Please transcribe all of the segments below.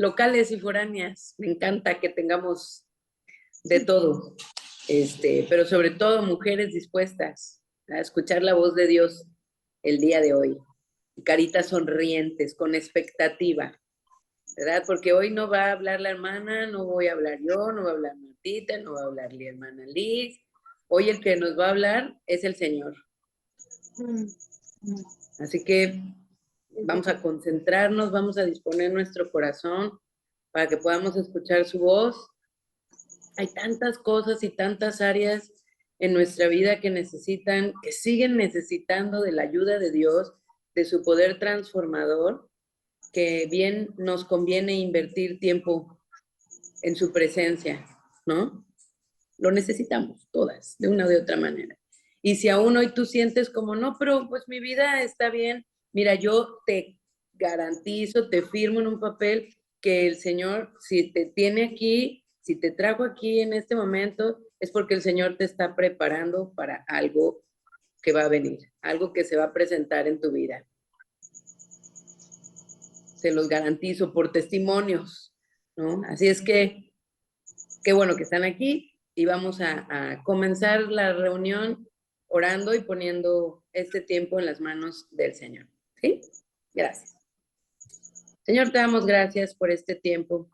locales y foráneas. Me encanta que tengamos de todo, pero sobre todo mujeres dispuestas a escuchar la voz de Dios el día de hoy. Caritas sonrientes, con expectativa, ¿verdad? Porque hoy no va a hablar la hermana, no voy a hablar yo, no va a hablar Martita, no va a hablar la hermana Liz. Hoy el que nos va a hablar es el Señor. Así que vamos a concentrarnos, vamos a disponer nuestro corazón para que podamos escuchar su voz. Hay tantas cosas y tantas áreas en nuestra vida que necesitan, que siguen necesitando de la ayuda de Dios, de su poder transformador, que bien nos conviene invertir tiempo en su presencia, ¿no? Lo necesitamos todas, de una u otra manera. Y si aún hoy tú sientes como, no, pero pues mi vida está bien, mira, yo te garantizo, te firmo en un papel que el Señor, si te tiene aquí, si te trajo aquí en este momento, es porque el Señor te está preparando para algo que va a venir, algo que se va a presentar en tu vida. Se los garantizo por testimonios, ¿no? Así es que, qué bueno que están aquí y vamos a comenzar la reunión orando y poniendo este tiempo en las manos del Señor. ¿Sí? Gracias. Señor, te damos gracias por este tiempo.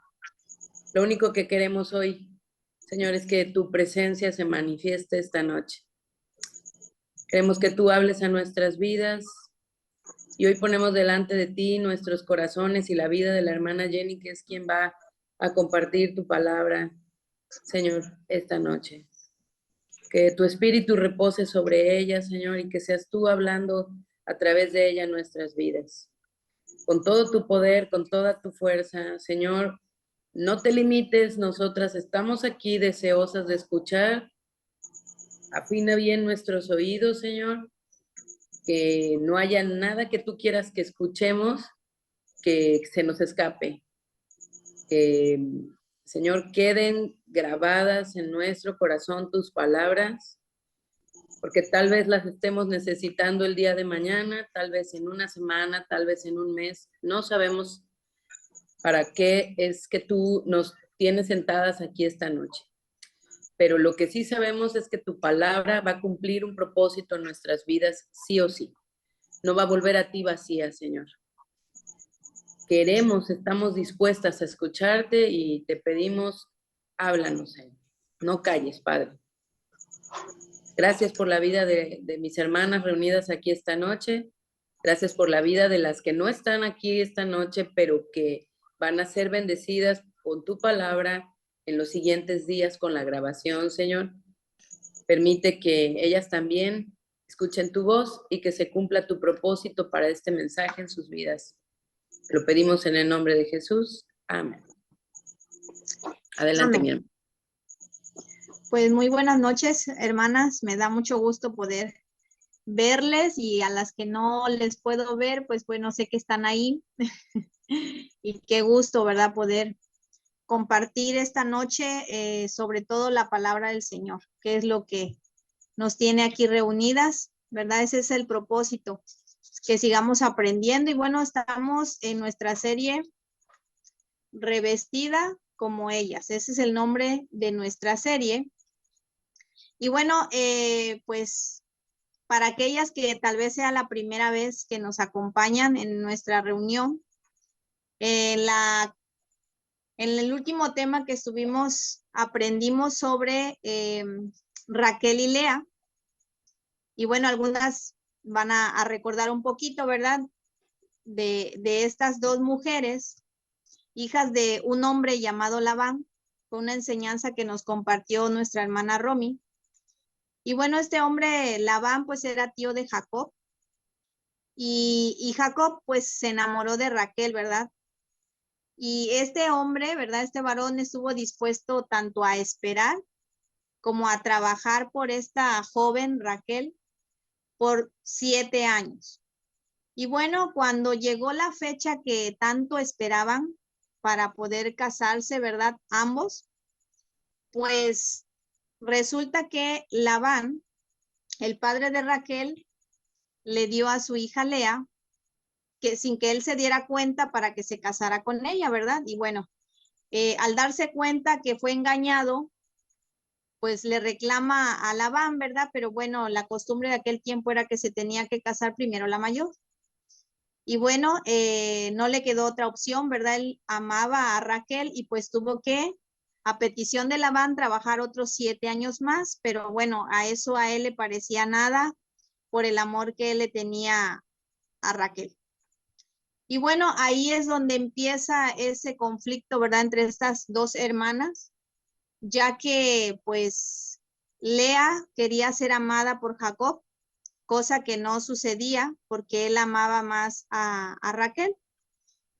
Lo único que queremos hoy, Señor, es que tu presencia se manifieste esta noche. Queremos que tú hables a nuestras vidas y hoy ponemos delante de ti nuestros corazones y la vida de la hermana Jenny, que es quien va a compartir tu palabra, Señor, esta noche. Que tu espíritu repose sobre ella, Señor, y que seas tú hablando a través de ella en nuestras vidas. Con todo tu poder, con toda tu fuerza, Señor, no te limites, nosotras estamos aquí deseosas de escuchar. Afina bien nuestros oídos, Señor, que no haya nada que tú quieras que escuchemos que se nos escape. Que, Señor, queden grabadas en nuestro corazón tus palabras, porque tal vez las estemos necesitando el día de mañana, tal vez en una semana, tal vez en un mes. No sabemos para qué es que tú nos tienes sentadas aquí esta noche. Pero lo que sí sabemos es que tu palabra va a cumplir un propósito en nuestras vidas, sí o sí. No va a volver a ti vacía, Señor. Queremos, estamos dispuestas a escucharte y te pedimos, háblanos, Señor. No calles, Padre. Gracias por la vida de mis hermanas reunidas aquí esta noche. Gracias por la vida de las que no están aquí esta noche, pero que van a ser bendecidas con tu palabra en los siguientes días con la grabación, Señor. Permite que ellas también escuchen tu voz y que se cumpla tu propósito para este mensaje en sus vidas. Lo pedimos en el nombre de Jesús. Amén. Adelante, mi hermano. Pues muy buenas noches, hermanas. Me da mucho gusto poder verles y a las que no les puedo ver, pues bueno, sé que están ahí. Y qué gusto, ¿verdad? Poder compartir esta noche, sobre todo la palabra del Señor, que es lo que nos tiene aquí reunidas, ¿verdad? Ese es el propósito, que sigamos aprendiendo. Y bueno, estamos en nuestra serie Revestida como ellas. Ese es el nombre de nuestra serie. Y bueno, pues para aquellas que tal vez sea la primera vez que nos acompañan en nuestra reunión, en el último tema que estuvimos, aprendimos sobre Raquel y Lea. Y bueno, algunas van a recordar un poquito, ¿verdad? De estas dos mujeres, hijas de un hombre llamado Labán, con una enseñanza que nos compartió nuestra hermana Romy. Y bueno, este hombre Labán pues era tío de Jacob. Y Jacob pues se enamoró de Raquel, ¿verdad? Y este hombre, ¿verdad? Este varón estuvo dispuesto tanto a esperar como a trabajar por esta joven Raquel por 7 años. Y bueno, cuando llegó la fecha que tanto esperaban para poder casarse, ¿verdad? Ambos, pues resulta que Labán, el padre de Raquel, le dio a su hija Lea sin que él se diera cuenta para que se casara con ella, ¿verdad? Y bueno, al darse cuenta que fue engañado, pues le reclama a Labán, ¿verdad? Pero bueno, la costumbre de aquel tiempo era que se tenía que casar primero la mayor. Y bueno, no le quedó otra opción, ¿verdad? Él amaba a Raquel y pues tuvo que, a petición de Labán, trabajar otros 7 años más, pero bueno, a eso a él le parecía nada por el amor que él le tenía a Raquel. Y bueno, ahí es donde empieza ese conflicto, ¿verdad? Entre estas dos hermanas, ya que pues Lea quería ser amada por Jacob, cosa que no sucedía porque él amaba más a Raquel.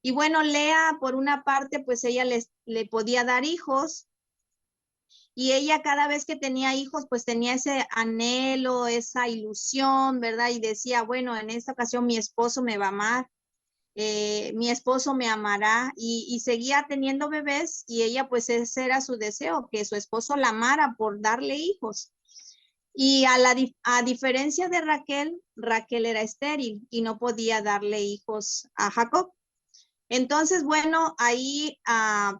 Y bueno, Lea, por una parte, pues ella le podía dar hijos y ella cada vez que tenía hijos, pues tenía ese anhelo, esa ilusión, ¿verdad? Y decía, bueno, en esta ocasión mi esposo me va a amar, mi esposo me amará y seguía teniendo bebés y ella pues ese era su deseo, que su esposo la amara por darle hijos. Y a diferencia de Raquel, Raquel era estéril y no podía darle hijos a Jacob. Entonces, bueno, ahí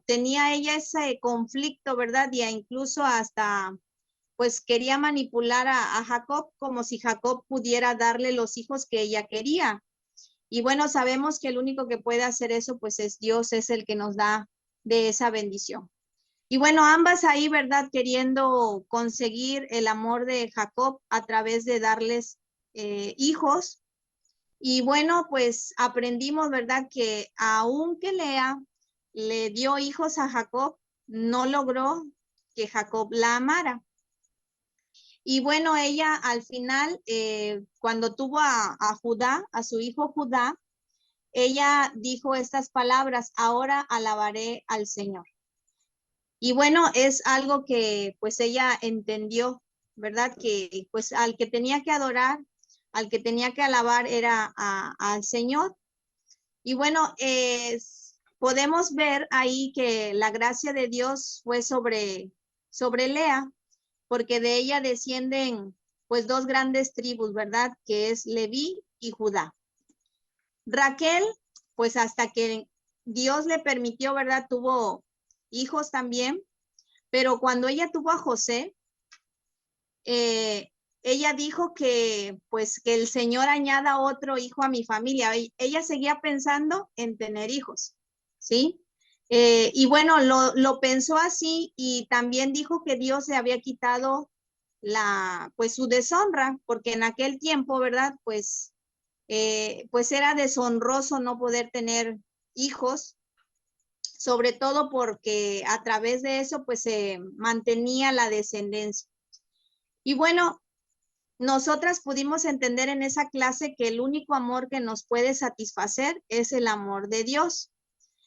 tenía ella ese conflicto, ¿verdad? Y incluso hasta, pues quería manipular a Jacob como si Jacob pudiera darle los hijos que ella quería. Y bueno, sabemos que el único que puede hacer eso, pues es Dios, es el que nos da de esa bendición. Y bueno, ambas ahí, ¿verdad? Queriendo conseguir el amor de Jacob a través de darles hijos. Y bueno, pues aprendimos, ¿verdad? Que aunque Lea le dio hijos a Jacob, no logró que Jacob la amara. Y bueno, ella al final, cuando tuvo a Judá, a su hijo Judá, ella dijo estas palabras, ahora alabaré al Señor. Y bueno, es algo que pues ella entendió, ¿verdad? Que pues al que tenía que adorar, al que tenía que alabar era al Señor. Y bueno, podemos ver ahí que la gracia de Dios fue sobre Lea, porque de ella descienden pues dos grandes tribus, ¿verdad? Que es Leví y Judá. Raquel, pues hasta que Dios le permitió, ¿verdad? Tuvo hijos también, pero cuando ella tuvo a José, ella dijo que pues que el Señor añada otro hijo a mi familia. Ella seguía pensando en tener hijos, ¿sí? Y bueno, lo pensó así y también dijo que Dios le había quitado pues su deshonra, porque en aquel tiempo, ¿verdad? Pues era deshonroso no poder tener hijos, sobre todo porque a través de eso pues se mantenía la descendencia. Y bueno, nosotras pudimos entender en esa clase que el único amor que nos puede satisfacer es el amor de Dios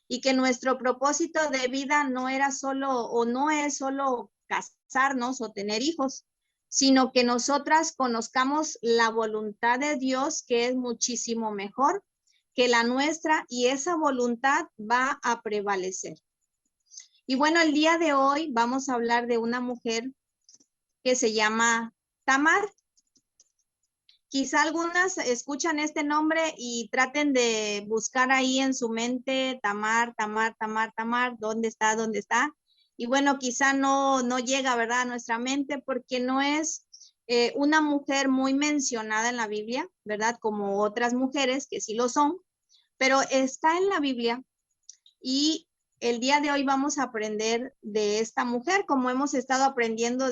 y que nuestro propósito de vida no era solo o no es solo casarnos o tener hijos, sino que nosotras conozcamos la voluntad de Dios que es muchísimo mejor que la nuestra y esa voluntad va a prevalecer. Y bueno, el día de hoy vamos a hablar de una mujer que se llama Tamar. Quizá algunas escuchan este nombre y traten de buscar ahí en su mente Tamar, Tamar, Tamar, Tamar, ¿dónde está? ¿Dónde está? Y bueno, quizá no llega, ¿verdad? A nuestra mente porque no es una mujer muy mencionada en la Biblia, ¿verdad? Como otras mujeres que sí lo son, pero está en la Biblia y el día de hoy vamos a aprender de esta mujer, como hemos estado aprendiendo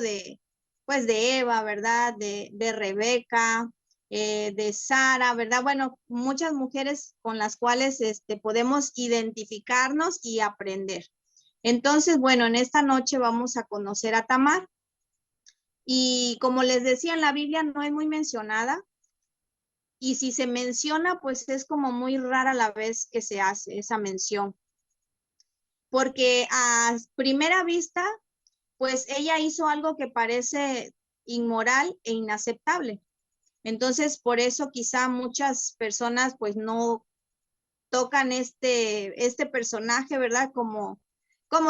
pues de Eva, ¿verdad? De Rebeca, de Sara, ¿verdad? Bueno, muchas mujeres con las cuales podemos identificarnos y aprender. Entonces, bueno, en esta noche vamos a conocer a Tamar. Y como les decía, en la Biblia no es muy mencionada. Y si se menciona, pues es como muy rara la vez que se hace esa mención. Porque a primera vista, pues ella hizo algo que parece inmoral e inaceptable. Entonces, por eso quizá muchas personas pues no tocan este personaje, ¿verdad? Como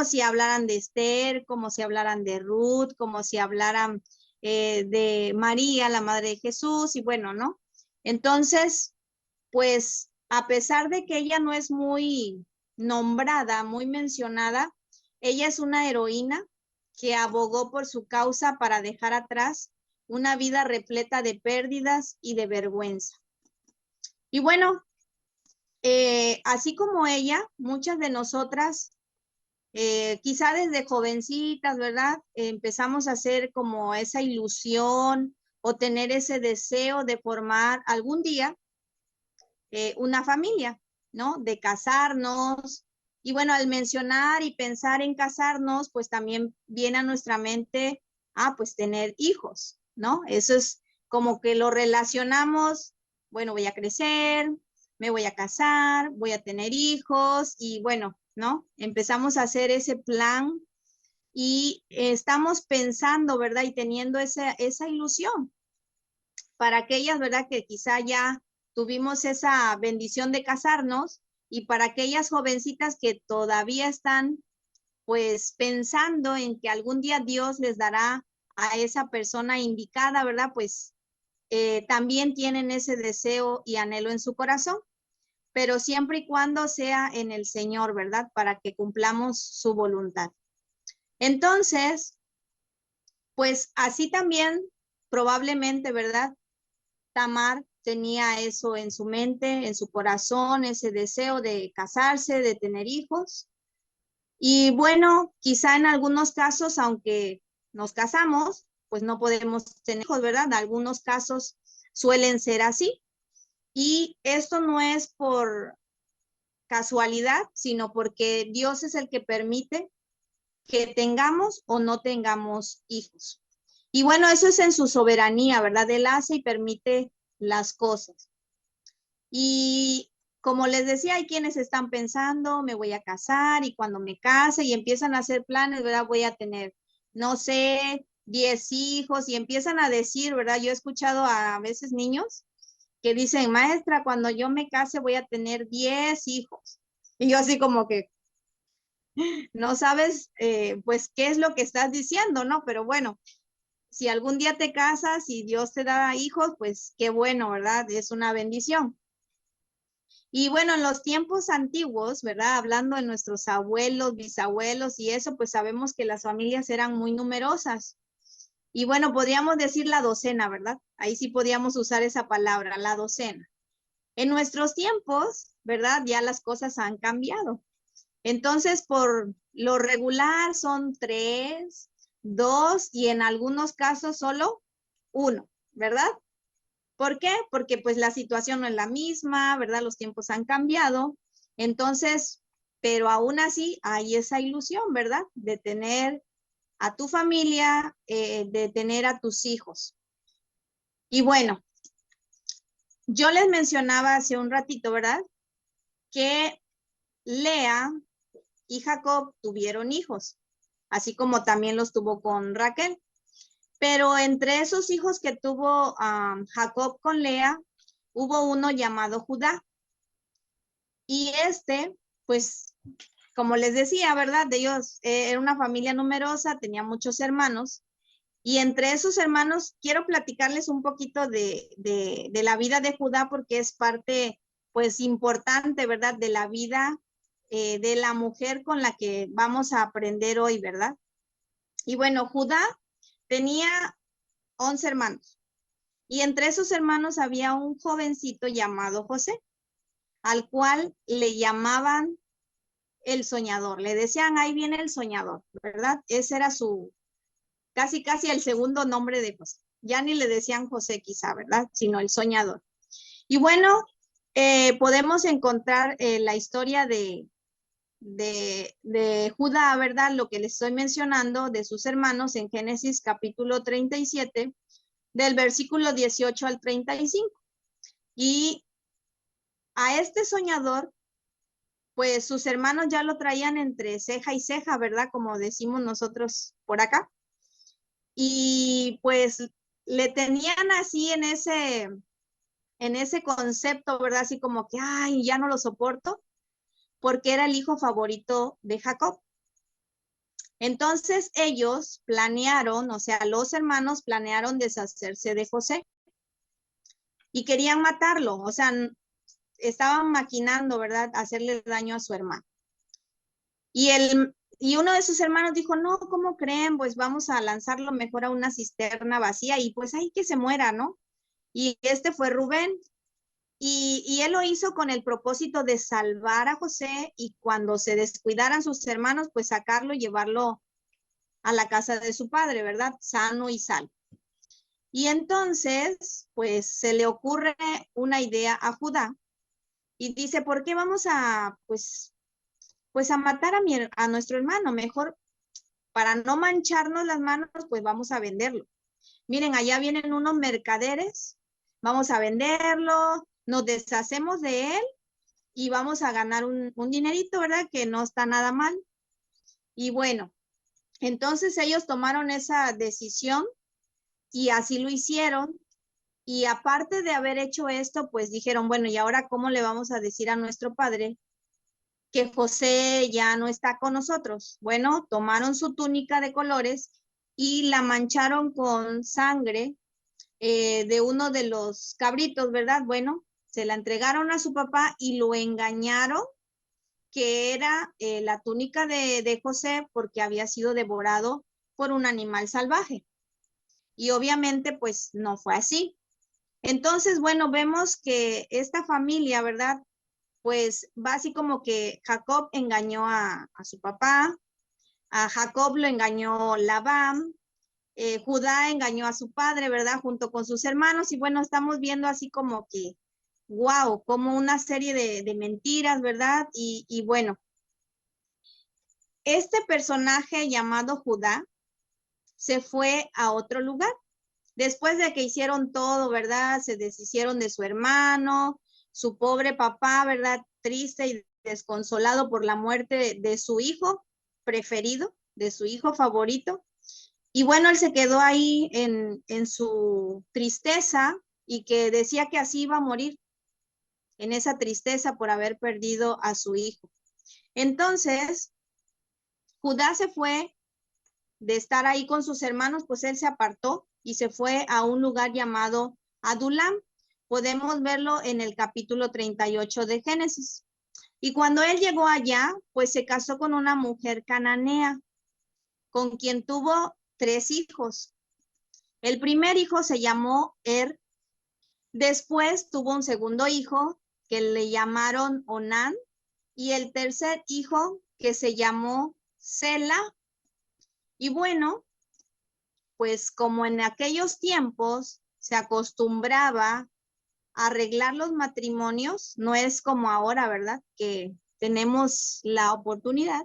si hablaran de Esther, como si hablaran de Ruth, como si hablaran de María, la madre de Jesús, y bueno, ¿no? Entonces, pues a pesar de que ella no es muy nombrada, muy mencionada, ella es una heroína que abogó por su causa para dejar atrás una vida repleta de pérdidas y de vergüenza. Y bueno, así como ella, muchas de nosotras, quizá desde jovencitas, ¿verdad? Empezamos a hacer como esa ilusión o tener ese deseo de formar algún día una familia, ¿no? De casarnos. Y bueno, al mencionar y pensar en casarnos, pues también viene a nuestra mente, pues tener hijos, ¿no? Eso es como que lo relacionamos, bueno, voy a crecer, me voy a casar, voy a tener hijos y bueno, ¿no? Empezamos a hacer ese plan y estamos pensando, ¿verdad? Y teniendo esa ilusión para aquellas, ¿verdad? Que quizá ya tuvimos esa bendición de casarnos y para aquellas jovencitas que todavía están pues pensando en que algún día Dios les dará a esa persona indicada, ¿verdad? Pues también tienen ese deseo y anhelo en su corazón, pero siempre y cuando sea en el Señor, ¿verdad? Para que cumplamos su voluntad. Entonces, pues así también probablemente, ¿verdad? Tamar tenía eso en su mente, en su corazón, ese deseo de casarse, de tener hijos. Y bueno, quizá en algunos casos, aunque nos casamos, pues no podemos tener hijos, ¿verdad? En algunos casos suelen ser así. Y esto no es por casualidad, sino porque Dios es el que permite que tengamos o no tengamos hijos. Y bueno, eso es en su soberanía, ¿verdad? Él hace y permite las cosas. Y como les decía, hay quienes están pensando, me voy a casar y cuando me case y empiezan a hacer planes, ¿verdad? Voy a tener, no sé, 10 hijos y empiezan a decir, ¿verdad? Yo he escuchado a veces niños que dicen, maestra, cuando yo me case voy a tener 10 hijos. Y yo así como que no sabes, pues, qué es lo que estás diciendo, ¿no? Pero bueno, si algún día te casas y Dios te da hijos, pues qué bueno, ¿verdad? Es una bendición. Y bueno, en los tiempos antiguos, ¿verdad? Hablando de nuestros abuelos, bisabuelos y eso, pues sabemos que las familias eran muy numerosas. Y bueno, podríamos decir la docena, ¿verdad? Ahí sí podíamos usar esa palabra, la docena. En nuestros tiempos, ¿verdad? Ya las cosas han cambiado. Entonces, por lo regular son 3, 2 y en algunos casos solo 1, ¿verdad? ¿Por qué? Porque pues la situación no es la misma, ¿verdad? Los tiempos han cambiado. Entonces, pero aún así hay esa ilusión, ¿verdad? De tener a tu familia, de tener a tus hijos. Y bueno, yo les mencionaba hace un ratito, ¿verdad? Que Lea y Jacob tuvieron hijos, así como también los tuvo con Raquel. Pero entre esos hijos que tuvo Jacob con Lea, hubo uno llamado Judá. Y pues, como les decía, ¿verdad? De ellos era una familia numerosa, tenía muchos hermanos. Y entre esos hermanos, quiero platicarles un poquito de la vida de Judá, porque es parte, pues, importante, ¿verdad? De la vida de la mujer con la que vamos a aprender hoy, ¿verdad? Y bueno, Judá tenía 11 hermanos. Y entre esos hermanos había un jovencito llamado José, al cual le llamaban el soñador. Le decían, ahí viene el soñador, ¿verdad? Ese era casi el segundo nombre de José. Ya ni le decían José quizá, ¿verdad? Sino el soñador. Y bueno, podemos encontrar la historia de Judá, ¿verdad? Lo que les estoy mencionando de sus hermanos en Génesis capítulo 37, del versículo 18 al 35. Y a este soñador, pues sus hermanos ya lo traían entre ceja y ceja, ¿verdad? Como decimos nosotros por acá. Y pues le tenían así en ese concepto, ¿verdad? Así como que, ay, ya no lo soporto, porque era el hijo favorito de Jacob. Entonces ellos planearon, o sea, los hermanos planearon deshacerse de José y querían matarlo, o sea, estaban maquinando, ¿verdad? Hacerle daño a su hermano. Y uno de sus hermanos dijo, no, ¿cómo creen? Pues vamos a lanzarlo mejor a una cisterna vacía y pues ahí que se muera, ¿no? Y este fue Rubén. Y él lo hizo con el propósito de salvar a José y cuando se descuidaran sus hermanos, pues sacarlo y llevarlo a la casa de su padre, ¿verdad? Sano y salvo. Y entonces, pues se le ocurre una idea a Judá y dice, ¿por qué vamos a, pues a matar a nuestro hermano? Mejor, para no mancharnos las manos, pues vamos a venderlo. Miren, allá vienen unos mercaderes, vamos a venderlo, nos deshacemos de él y vamos a ganar un dinerito, ¿verdad? Que no está nada mal. Y bueno, entonces ellos tomaron esa decisión y así lo hicieron. Y aparte de haber hecho esto, pues dijeron, bueno, ¿y ahora cómo le vamos a decir a nuestro padre que José ya no está con nosotros? Bueno, tomaron su túnica de colores y la mancharon con sangre de uno de los cabritos, ¿verdad? Bueno, se la entregaron a su papá y lo engañaron que era la túnica de José porque había sido devorado por un animal salvaje. Y obviamente pues no fue así. Entonces, bueno, vemos que esta familia, ¿verdad? Pues va así como que Jacob engañó a su papá, a Jacob lo engañó Labán, Judá engañó a su padre, ¿verdad? Junto con sus hermanos y bueno, estamos viendo así como que, wow, como una serie de mentiras, ¿verdad? Y bueno, este personaje llamado Judá se fue a otro lugar. Después de que hicieron todo, ¿verdad? Se deshicieron de su hermano, su pobre papá, ¿verdad? Triste y desconsolado por la muerte de su hijo preferido, de su hijo favorito. Y bueno, él se quedó ahí en su tristeza y que decía que así iba a morir, en esa tristeza por haber perdido a su hijo. Entonces, Judá se fue de estar ahí con sus hermanos, pues él se apartó y se fue a un lugar llamado Adulam. Podemos verlo en el capítulo 38 de Génesis. Y cuando él llegó allá, pues se casó con una mujer cananea, con quien tuvo 3 hijos. El primer hijo se llamó después tuvo un segundo hijo que le llamaron Onán, y el tercer hijo que se llamó Sela. Y bueno, pues como en aquellos tiempos se acostumbraba a arreglar los matrimonios, no es como ahora, ¿verdad? Que tenemos la oportunidad,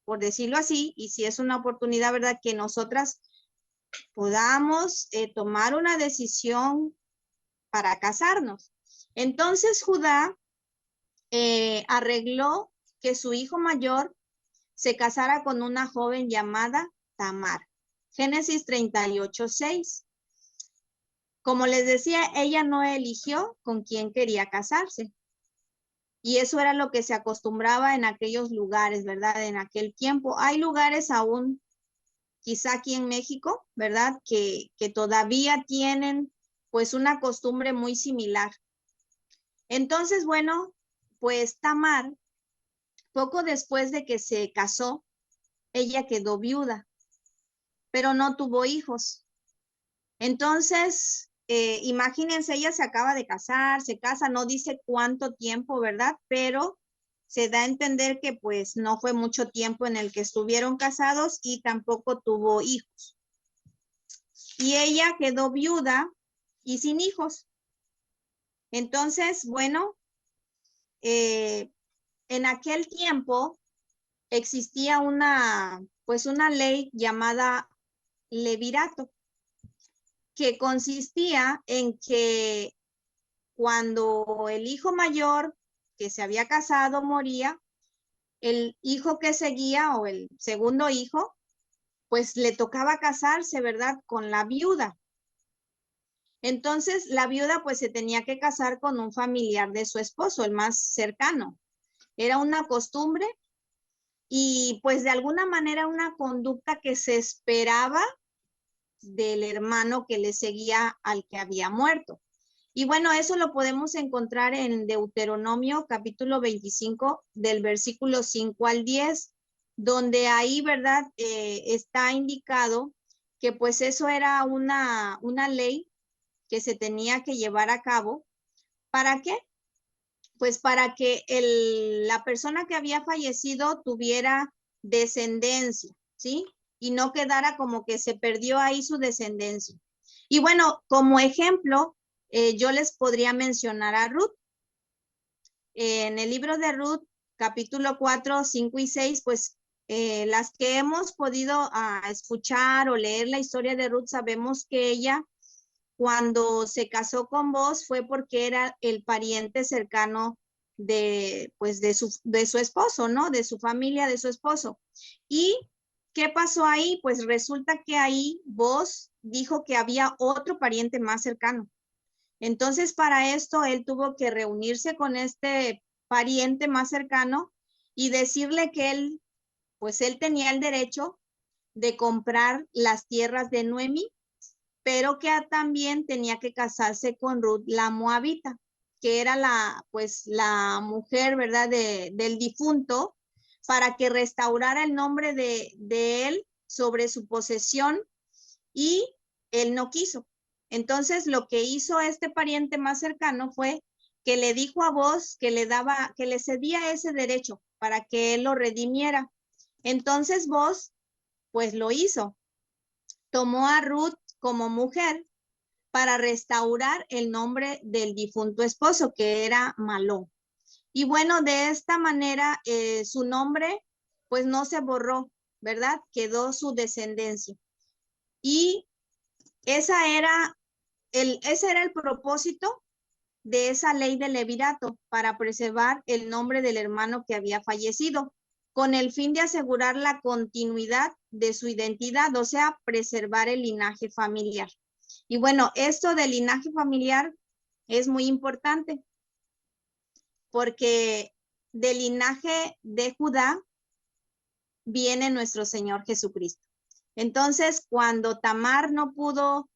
por decirlo así, y si es una oportunidad, ¿verdad? Que nosotras podamos tomar una decisión para casarnos. Entonces Judá arregló que su hijo mayor se casara con una joven llamada Tamar. Génesis 38:6. Como les decía, ella no eligió con quién quería casarse. Y eso era lo que se acostumbraba en aquellos lugares, ¿verdad? En aquel tiempo. Hay lugares aún, quizá aquí en México, ¿verdad? Que todavía tienen pues una costumbre muy similar. Entonces, bueno, pues Tamar, poco después de que se casó, ella quedó viuda, pero no tuvo hijos. Entonces, imagínense, ella se acaba de casar, se casa, no dice cuánto tiempo, ¿verdad? Pero se da a entender que pues no fue mucho tiempo en el que estuvieron casados y tampoco tuvo hijos. Y ella quedó viuda y sin hijos. Entonces, bueno, en aquel tiempo existía pues una ley llamada levirato, que consistía en que cuando el hijo mayor que se había casado moría, el hijo que seguía o el segundo hijo, pues le tocaba casarse, ¿verdad? Con la viuda. Entonces la viuda pues se tenía que casar con un familiar de su esposo, el más cercano. Era una costumbre y pues de alguna manera una conducta que se esperaba del hermano que le seguía al que había muerto. Y bueno, eso lo podemos encontrar en Deuteronomio capítulo 25 del versículo 5 al 10, donde ahí, ¿verdad? Está indicado que pues eso era una ley que se tenía que llevar a cabo. ¿Para qué? Pues para que la persona que había fallecido tuviera descendencia, ¿sí? Y no quedara como que se perdió ahí su descendencia. Y bueno, como ejemplo, yo les podría mencionar a Ruth. En el libro de Ruth, capítulo 4, 5 y 6, pues las que hemos podido escuchar o leer la historia de Ruth, sabemos que ella cuando se casó con Boaz fue porque era el pariente cercano de, pues, de su esposo, ¿no? De su familia, de su esposo. ¿Y qué pasó ahí? Pues resulta que ahí Boaz dijo que había otro pariente más cercano. Entonces, para esto, él tuvo que reunirse con este pariente más cercano y decirle que él, pues él tenía el derecho de comprar las tierras de Noemí, pero que también tenía que casarse con Ruth la Moabita, que era pues la mujer, ¿verdad?, del difunto, para que restaurara el nombre de él sobre su posesión, y él no quiso. Entonces, lo que hizo este pariente más cercano fue que le dijo a Boaz que que le cedía ese derecho para que él lo redimiera. Entonces, Boaz, pues lo hizo. Tomó a Ruth como mujer para restaurar el nombre del difunto esposo, que era Malón. Y bueno, de esta manera su nombre pues no se borró, ¿verdad? Quedó su descendencia. Y ese era el propósito de esa ley del levirato, para preservar el nombre del hermano que había fallecido, con el fin de asegurar la continuidad de su identidad, o sea, preservar el linaje familiar. Y bueno, esto del linaje familiar es muy importante porque del linaje de Judá viene nuestro Señor Jesucristo. Entonces, cuando Tamar no pudo,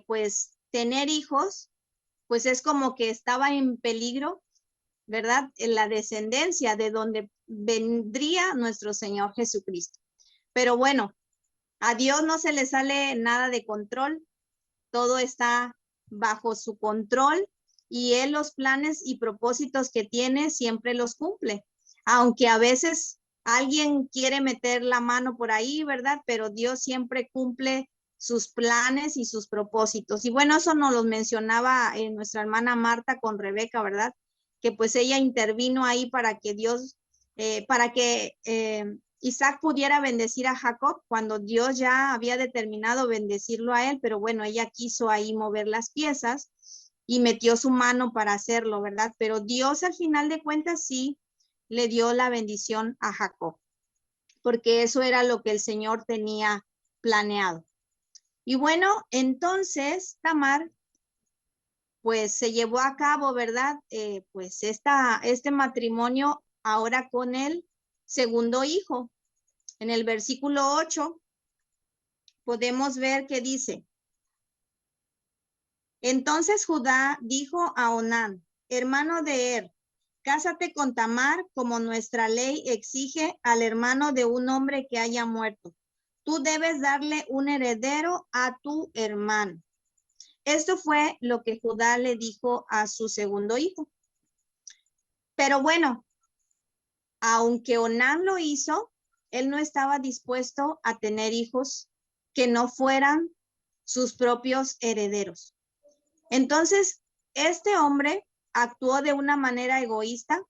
pues, tener hijos, pues es como que estaba en peligro, ¿verdad? En la descendencia de donde vendría nuestro Señor Jesucristo. Pero bueno, a Dios no se le sale nada de control, todo está bajo su control y Él los planes y propósitos que tiene siempre los cumple. Aunque a veces alguien quiere meter la mano por ahí, ¿verdad? Pero Dios siempre cumple sus planes y sus propósitos. Y bueno, eso nos lo mencionaba nuestra hermana Marta con Rebeca, ¿verdad? Que pues ella intervino ahí para que Dios, para que Isaac pudiera bendecir a Jacob cuando Dios ya había determinado bendecirlo a él, pero bueno, ella quiso ahí mover las piezas y metió su mano para hacerlo, ¿verdad? Pero Dios al final de cuentas sí le dio la bendición a Jacob, porque eso era lo que el Señor tenía planeado. Y bueno, entonces Tamar pues se llevó a cabo, ¿verdad? Pues este matrimonio ahora con el segundo hijo. En el versículo 8 podemos ver que dice, entonces Judá dijo a Onán, hermano de Er, cásate con Tamar como nuestra ley exige al hermano de un hombre que haya muerto. Tú debes darle un heredero a tu hermano. Esto fue lo que Judá le dijo a su segundo hijo. Pero bueno, aunque Onán lo hizo, él no estaba dispuesto a tener hijos que no fueran sus propios herederos. Entonces, este hombre actuó de una manera egoísta,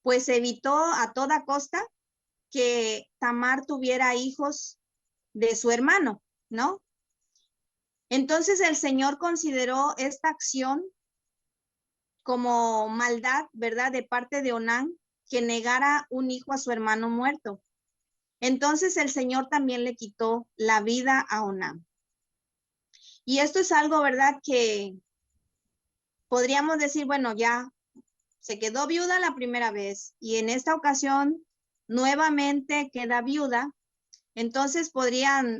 pues evitó a toda costa que Tamar tuviera hijos de su hermano, ¿no? Entonces el Señor consideró esta acción como maldad, ¿verdad? De parte de Onán, que negara un hijo a su hermano muerto. Entonces el Señor también le quitó la vida a Onán. Y esto es algo, ¿verdad? Que podríamos decir, bueno, ya se quedó viuda la primera vez y en esta ocasión nuevamente queda viuda. Entonces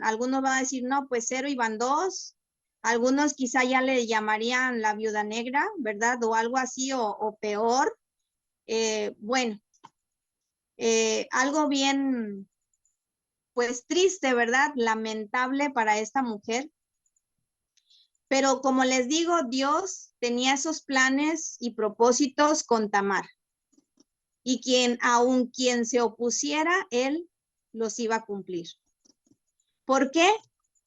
algunos van a decir, no, pues 0 iban 2, Algunos quizá ya le llamarían la viuda negra, ¿verdad? O algo así, o peor. Bueno, algo bien, pues triste, ¿verdad? Lamentable para esta mujer. Pero como les digo, Dios tenía esos planes y propósitos con Tamar. Y aun quien se opusiera, él los iba a cumplir. ¿Por qué?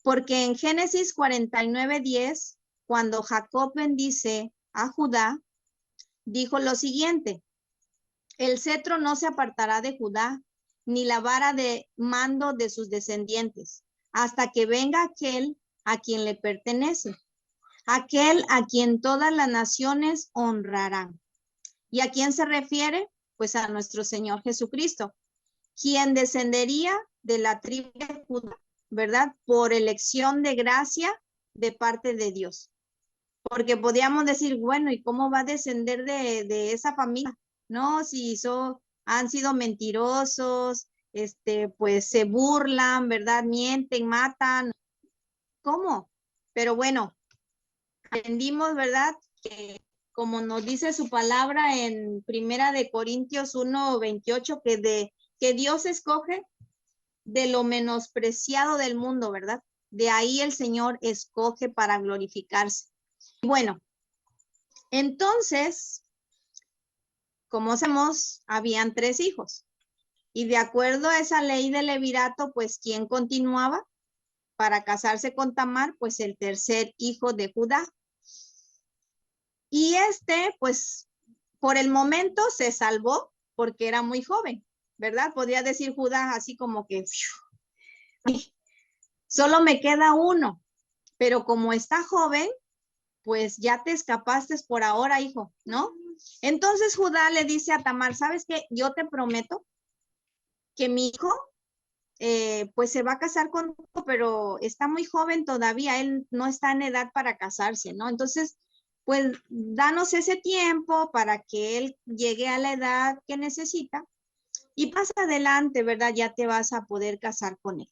Porque en Génesis 49:10, cuando Jacob bendice a Judá, dijo lo siguiente: el cetro no se apartará de Judá, ni la vara de mando de sus descendientes, hasta que venga aquel a quien le pertenece, aquel a quien todas las naciones honrarán. ¿Y a quién se refiere? Pues a nuestro Señor Jesucristo, quien descendería de la tribu de Judá, ¿verdad? Por elección de gracia de parte de Dios. Porque podíamos decir, bueno, ¿y cómo va a descender de esa familia? No, si han sido mentirosos, pues se burlan, ¿verdad? Mienten, matan. ¿Cómo? Pero bueno, aprendimos, ¿verdad? Que como nos dice su palabra en Primera de Corintios 1:28, que Dios escoge de lo menospreciado del mundo, ¿verdad? De ahí el Señor escoge para glorificarse. Bueno, entonces, como sabemos, habían 3 hijos. Y de acuerdo a esa ley de levirato, pues, ¿quién continuaba para casarse con Tamar? Pues el tercer hijo de Judá. Y pues, por el momento se salvó porque era muy joven, ¿verdad? Podría decir Judá así como que, solo me queda uno, pero como está joven, pues ya te escapaste por ahora, hijo, ¿no? Entonces Judá le dice a Tamar, ¿sabes qué? Yo te prometo que mi hijo, pues se va a casar contigo, pero está muy joven todavía, él no está en edad para casarse, ¿no? Entonces, pues danos ese tiempo para que él llegue a la edad que necesita y más adelante, ¿verdad? Ya te vas a poder casar con él.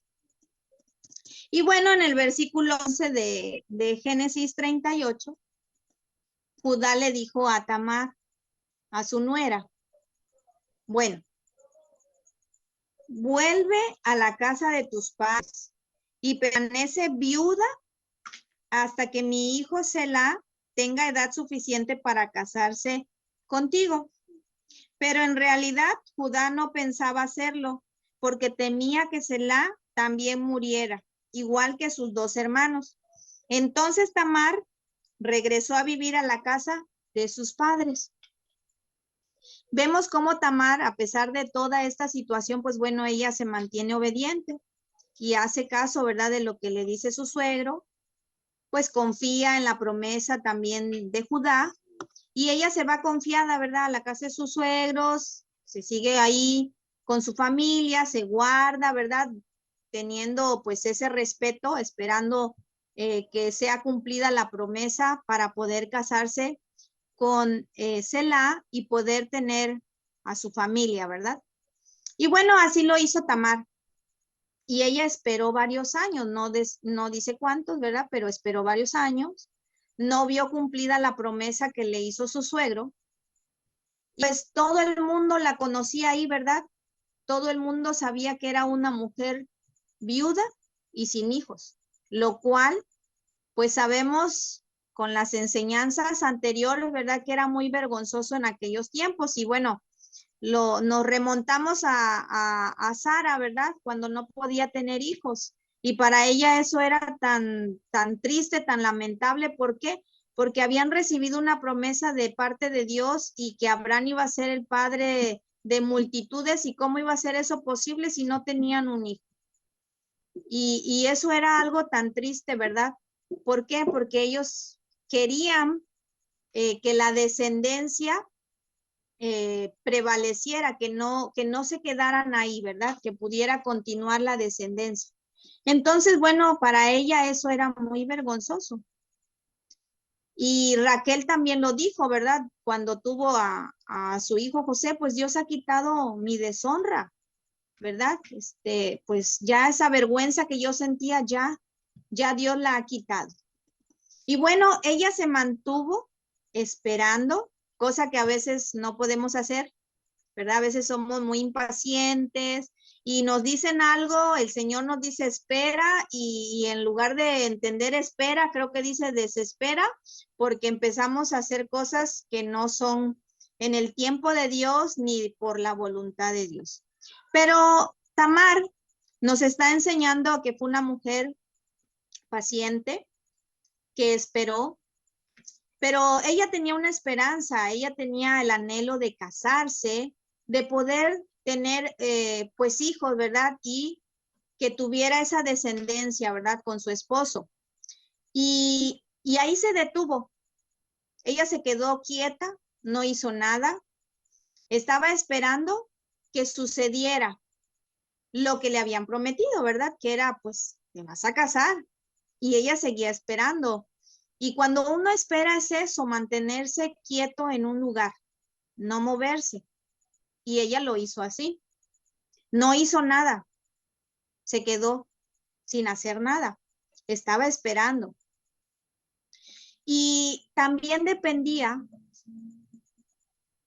Y bueno, en el versículo 11 de Génesis 38, Judá le dijo a Tamar, a su nuera, bueno, vuelve a la casa de tus padres y permanece viuda hasta que mi hijo Selah tenga edad suficiente para casarse contigo. Pero en realidad Judá no pensaba hacerlo porque temía que Selah también muriera, igual que sus 2 hermanos. Entonces Tamar regresó a vivir a la casa de sus padres. Vemos cómo Tamar, a pesar de toda esta situación, pues bueno, ella se mantiene obediente y hace caso, ¿verdad?, de lo que le dice su suegro, pues confía en la promesa también de Judá y ella se va confiada, ¿verdad?, a la casa de sus suegros, se sigue ahí con su familia, se guarda, ¿verdad?, teniendo pues ese respeto, esperando que sea cumplida la promesa para poder casarse con Selah y poder tener a su familia, ¿verdad? Y bueno, así lo hizo Tamar. Y ella esperó varios años, no dice cuántos, ¿verdad? Pero esperó varios años. No vio cumplida la promesa que le hizo su suegro. Pues todo el mundo la conocía ahí, ¿verdad? Todo el mundo sabía que era una mujer viuda y sin hijos, lo cual, pues sabemos con las enseñanzas anteriores, ¿verdad? Que era muy vergonzoso en aquellos tiempos. Y bueno, nos remontamos a Sara, ¿verdad? Cuando no podía tener hijos. Y para ella eso era tan triste, tan lamentable. ¿Por qué? Porque habían recibido una promesa de parte de Dios y que Abraham iba a ser el padre de multitudes. ¿Y cómo iba a ser eso posible si no tenían un hijo? Y eso era algo tan triste, ¿verdad? ¿Por qué? Porque ellos querían que la descendencia prevaleciera, que no se quedaran ahí, ¿verdad? Que pudiera continuar la descendencia. Entonces, bueno, para ella eso era muy vergonzoso. Y Raquel también lo dijo, ¿verdad? Cuando tuvo a su hijo José, pues Dios ha quitado mi deshonra, ¿verdad? Pues ya esa vergüenza que yo sentía, ya Dios la ha quitado. Y bueno, ella se mantuvo esperando, cosa que a veces no podemos hacer, ¿verdad? A veces somos muy impacientes y nos dicen algo, el Señor nos dice espera y en lugar de entender espera, creo que dice desespera, porque empezamos a hacer cosas que no son en el tiempo de Dios ni por la voluntad de Dios. Pero Tamar nos está enseñando que fue una mujer paciente, que esperó, pero ella tenía una esperanza, ella tenía el anhelo de casarse, de poder tener pues hijos, ¿verdad? Y que tuviera esa descendencia, ¿verdad? Con su esposo. Y ahí se detuvo. Ella se quedó quieta, no hizo nada, estaba esperando que sucediera lo que le habían prometido, ¿verdad? Que era, pues, te vas a casar. Y ella seguía esperando. Y cuando uno espera es eso, mantenerse quieto en un lugar, no moverse. Y ella lo hizo así. No hizo nada. Se quedó sin hacer nada. Estaba esperando. Y también dependía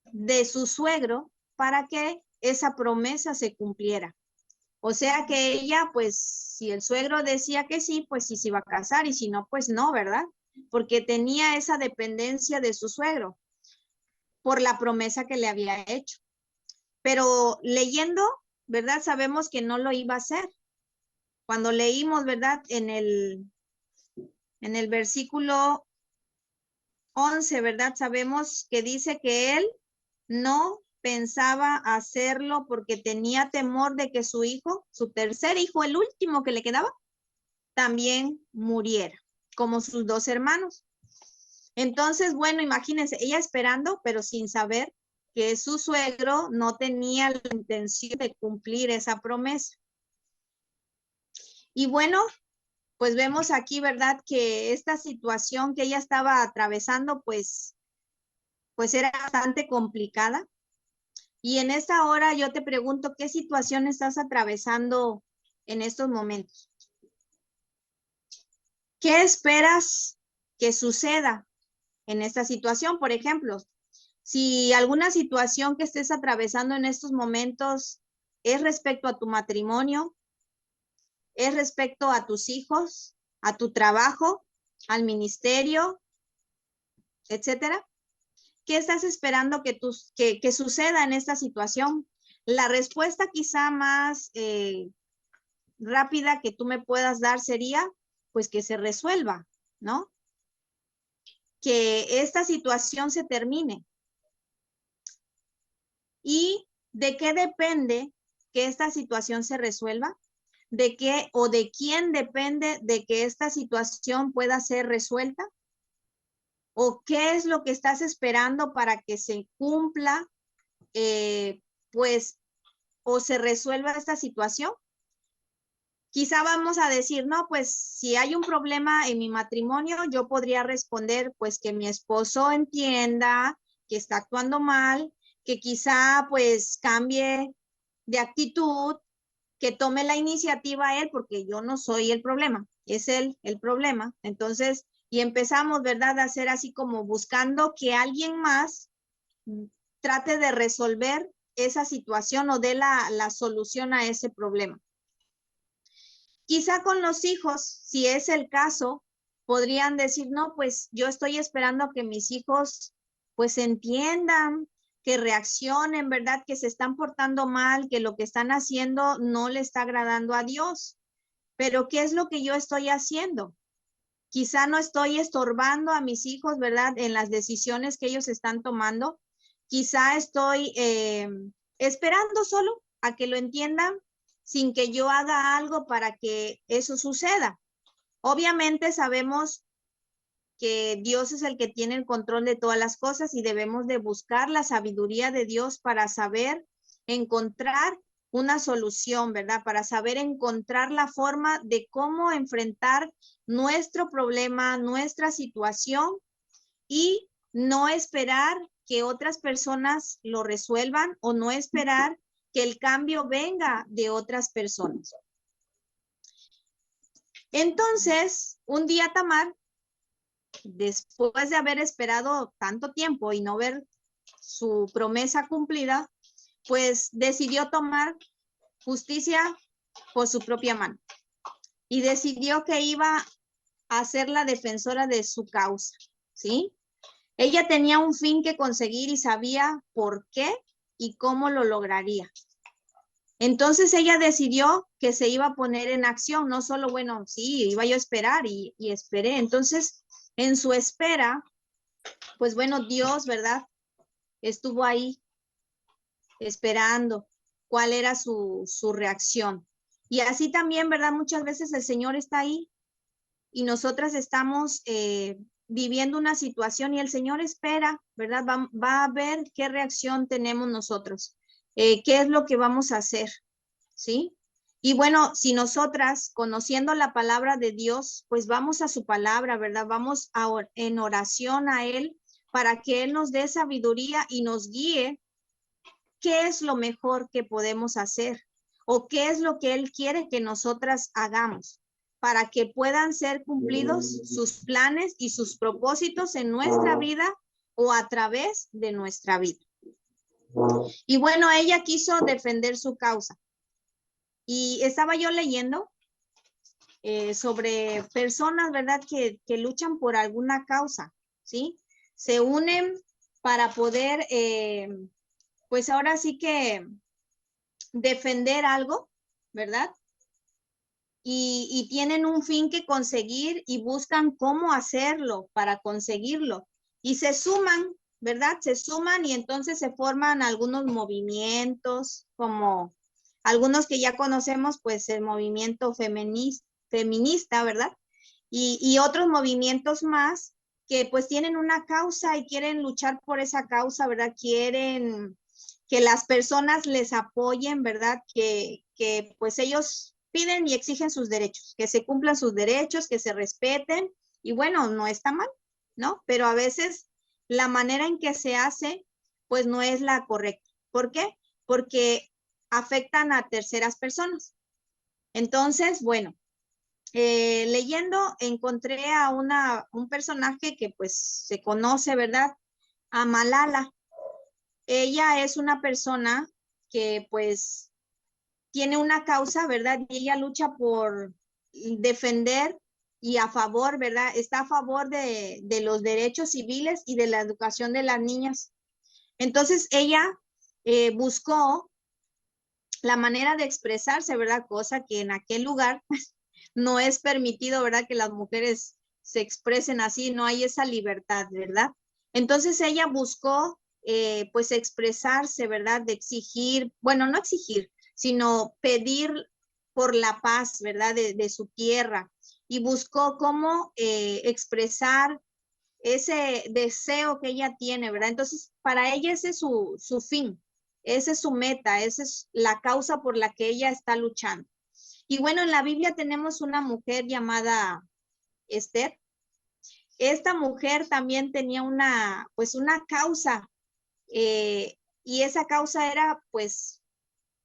de su suegro para que esa promesa se cumpliera. O sea que ella, pues, si el suegro decía que sí, pues sí se iba a casar y si no, pues no, ¿verdad? Porque tenía esa dependencia de su suegro por la promesa que le había hecho. Pero leyendo, ¿verdad? Sabemos que no lo iba a hacer. Cuando leímos, ¿verdad? En el versículo 11, ¿verdad? Sabemos que dice que él no pensaba hacerlo porque tenía temor de que su hijo, su tercer hijo, el último que le quedaba, también muriera, como sus dos hermanos. Entonces, bueno, imagínense, ella esperando, pero sin saber que su suegro no tenía la intención de cumplir esa promesa. Y bueno, pues vemos aquí, ¿verdad? Que esta situación que ella estaba atravesando, pues era bastante complicada. Y en esta hora yo te pregunto, ¿qué situación estás atravesando en estos momentos? ¿Qué esperas que suceda en esta situación? Por ejemplo, si alguna situación que estés atravesando en estos momentos es respecto a tu matrimonio, es respecto a tus hijos, a tu trabajo, al ministerio, etcétera. ¿Qué estás esperando que suceda en esta situación? La respuesta quizá más rápida que tú me puedas dar sería, pues que se resuelva, ¿no? Que esta situación se termine. ¿Y de qué depende que esta situación se resuelva? ¿De qué o de quién depende de que esta situación pueda ser resuelta? ¿O qué es lo que estás esperando para que se cumpla, pues, o se resuelva esta situación? Quizá vamos a decir, no, pues si hay un problema en mi matrimonio, yo podría responder, pues que mi esposo entienda que está actuando mal, que quizá pues cambie de actitud, que tome la iniciativa él, porque yo no soy el problema, es él el problema. Entonces, y empezamos, ¿verdad?, a hacer así como buscando que alguien más trate de resolver esa situación o dé la solución a ese problema. Quizá con los hijos, si es el caso, podrían decir, no, pues yo estoy esperando que mis hijos pues entiendan, que reaccionen, ¿verdad? Que se están portando mal, que lo que están haciendo no le está agradando a Dios. Pero ¿qué es lo que yo estoy haciendo? Quizá no estoy estorbando a mis hijos, ¿verdad? En las decisiones que ellos están tomando. Quizá estoy esperando solo a que lo entiendan sin que yo haga algo para que eso suceda. Obviamente sabemos que Dios es el que tiene el control de todas las cosas y debemos de buscar la sabiduría de Dios para saber encontrar una solución, ¿verdad? Para saber encontrar la forma de cómo enfrentar nuestro problema, nuestra situación y no esperar que otras personas lo resuelvan o no esperar que el cambio venga de otras personas. Entonces, un día Tamar después de haber esperado tanto tiempo y no ver su promesa cumplida, pues decidió tomar justicia por su propia mano y decidió que iba a ser la defensora de su causa, ¿sí? Ella tenía un fin que conseguir y sabía por qué y cómo lo lograría. Entonces ella decidió que se iba a poner en acción, no solo, bueno, sí, iba yo a esperar y esperé. Entonces, en su espera, pues bueno, Dios, ¿verdad? Estuvo ahí esperando cuál era su reacción. Y así también, ¿verdad? Muchas veces el Señor está ahí y nosotras estamos viviendo una situación y el Señor espera, ¿verdad? Va a ver qué reacción tenemos nosotros, qué es lo que vamos a hacer, ¿sí? Y bueno, si nosotras, conociendo la palabra de Dios, pues vamos a su palabra, ¿verdad? Vamos en oración a Él para que Él nos dé sabiduría y nos guíe qué es lo mejor que podemos hacer o qué es lo que Él quiere que nosotras hagamos para que puedan ser cumplidos sus planes y sus propósitos en nuestra vida o a través de nuestra vida. Y bueno, ella quiso defender su causa. Y estaba yo leyendo sobre personas, ¿verdad? Que luchan por alguna causa, ¿sí? Se unen para poder, pues ahora sí que defender algo, ¿verdad? Y tienen un fin que conseguir y buscan cómo hacerlo para conseguirlo. Y se suman, ¿verdad? Se suman y entonces se forman algunos movimientos, como algunos que ya conocemos, pues el movimiento feminista, ¿verdad? Y otros movimientos más que pues tienen una causa y quieren luchar por esa causa, ¿verdad? Quieren que las personas les apoyen, ¿verdad? Que pues ellos piden y exigen sus derechos, que se cumplan sus derechos, que se respeten, y bueno, no está mal, ¿no? Pero a veces la manera en que se hace, pues no es la correcta. ¿Por qué? Porque afectan a terceras personas. Entonces, bueno, leyendo encontré a un personaje que pues se conoce, ¿verdad? A Malala. Ella es una persona que pues tiene una causa, ¿verdad? Y ella lucha por defender y a favor, ¿verdad? Está a favor de los derechos civiles y de la educación de las niñas. Entonces ella buscó la manera de expresarse, ¿verdad? Cosa que en aquel lugar no es permitido, ¿verdad? Que las mujeres se expresen así, no hay esa libertad, ¿verdad? Entonces ella buscó, pues, expresarse, ¿verdad? De exigir, bueno, no exigir, sino pedir por la paz, ¿verdad? De su tierra. Y buscó cómo expresar ese deseo que ella tiene, ¿verdad? Entonces, para ella ese es su fin, esa es su meta, esa es la causa por la que ella está luchando. Y bueno, en la Biblia tenemos una mujer llamada Esther. Esta mujer también tenía pues una causa, y esa causa era pues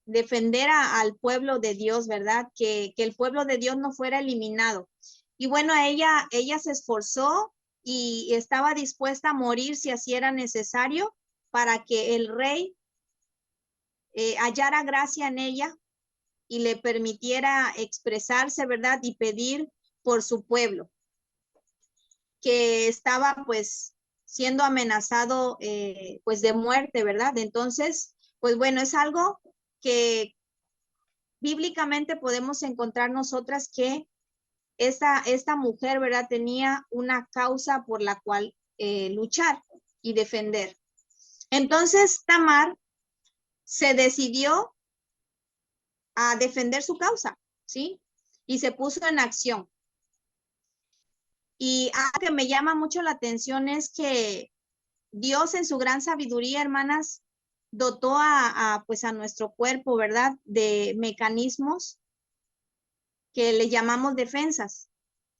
defender al pueblo de Dios, ¿verdad? Que el pueblo de Dios no fuera eliminado. Y bueno, ella se esforzó y estaba dispuesta a morir si así era necesario para que el rey hallara gracia en ella y le permitiera expresarse, ¿verdad? Y pedir por su pueblo, que estaba pues siendo amenazado pues de muerte, ¿verdad? Entonces, pues bueno, es algo que bíblicamente podemos encontrar nosotras que esta mujer, ¿verdad? Tenía una causa por la cual luchar y defender. Entonces, Tamar se decidió a defender su causa, ¿sí? Y se puso en acción. Y algo que me llama mucho la atención es que Dios en su gran sabiduría, hermanas, dotó pues a nuestro cuerpo, ¿verdad? De mecanismos que le llamamos defensas.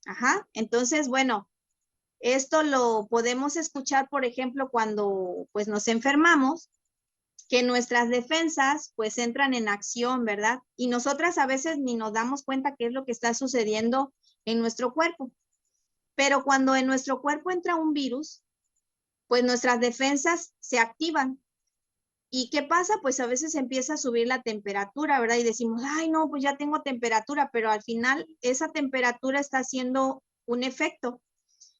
Ajá. Entonces, bueno, esto lo podemos escuchar, por ejemplo, cuando pues nos enfermamos, que nuestras defensas pues entran en acción, ¿verdad? Y nosotras a veces ni nos damos cuenta qué es lo que está sucediendo en nuestro cuerpo. Pero cuando en nuestro cuerpo entra un virus, pues nuestras defensas se activan. ¿Y qué pasa? Pues a veces empieza a subir la temperatura, ¿verdad? Y decimos, ay, no, pues ya tengo temperatura, pero al final esa temperatura está haciendo un efecto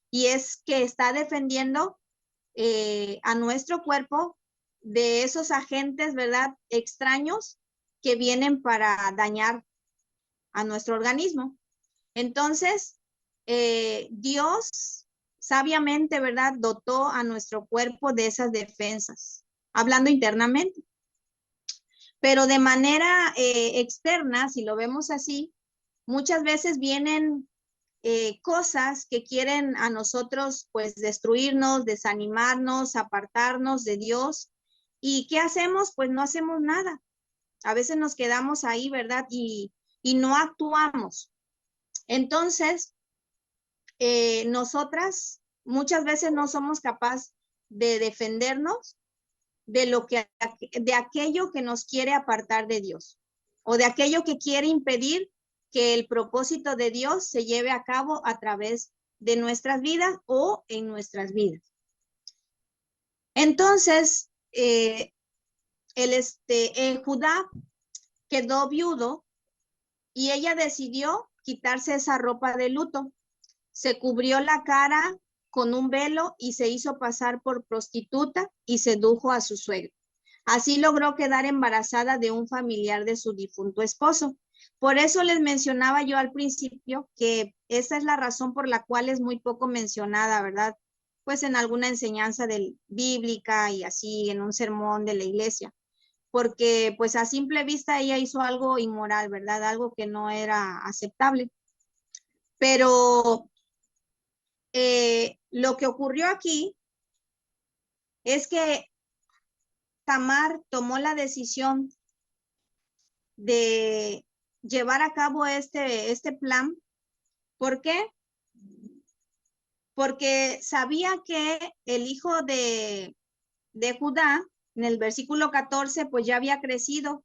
y es que está defendiendo a nuestro cuerpo de esos agentes, ¿verdad? Extraños que vienen para dañar a nuestro organismo. Entonces, Dios sabiamente, ¿verdad? Dotó a nuestro cuerpo de esas defensas, hablando internamente. Pero de manera externa, si lo vemos así, muchas veces vienen cosas que quieren a nosotros pues destruirnos, desanimarnos, apartarnos de Dios. ¿Y qué hacemos? Pues no hacemos nada. A veces nos quedamos ahí, ¿verdad? Y no actuamos. Entonces, nosotras muchas veces no somos capaces de defendernos de lo que de aquello que nos quiere apartar de Dios o de aquello que quiere impedir que el propósito de Dios se lleve a cabo a través de nuestras vidas o en nuestras vidas. Entonces, Judá quedó viudo y ella decidió quitarse esa ropa de luto. Se cubrió la cara con un velo y se hizo pasar por prostituta y sedujo a su suegro. Así logró quedar embarazada de un familiar de su difunto esposo. Por eso les mencionaba yo al principio que esa es la razón por la cual es muy poco mencionada, ¿verdad? Pues en alguna enseñanza bíblica y así en un sermón de la iglesia. Porque pues a simple vista ella hizo algo inmoral, ¿verdad? Algo que no era aceptable. Pero lo que ocurrió aquí es que Tamar tomó la decisión de llevar a cabo este plan. ¿Por qué? Porque sabía que el hijo de Judá, en el versículo 14, pues ya había crecido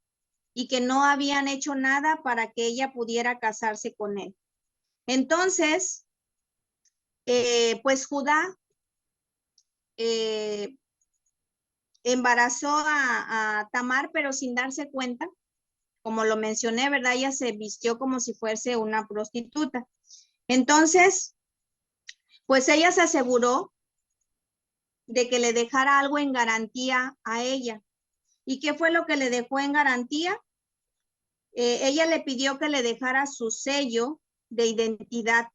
y que no habían hecho nada para que ella pudiera casarse con él. Entonces, pues Judá embarazó a Tamar, pero sin darse cuenta. Como lo mencioné, ¿verdad? Ella se vistió como si fuese una prostituta. Entonces, pues ella se aseguró de que le dejara algo en garantía a ella. ¿Y qué fue lo que le dejó en garantía? Ella le pidió que le dejara su sello de identidad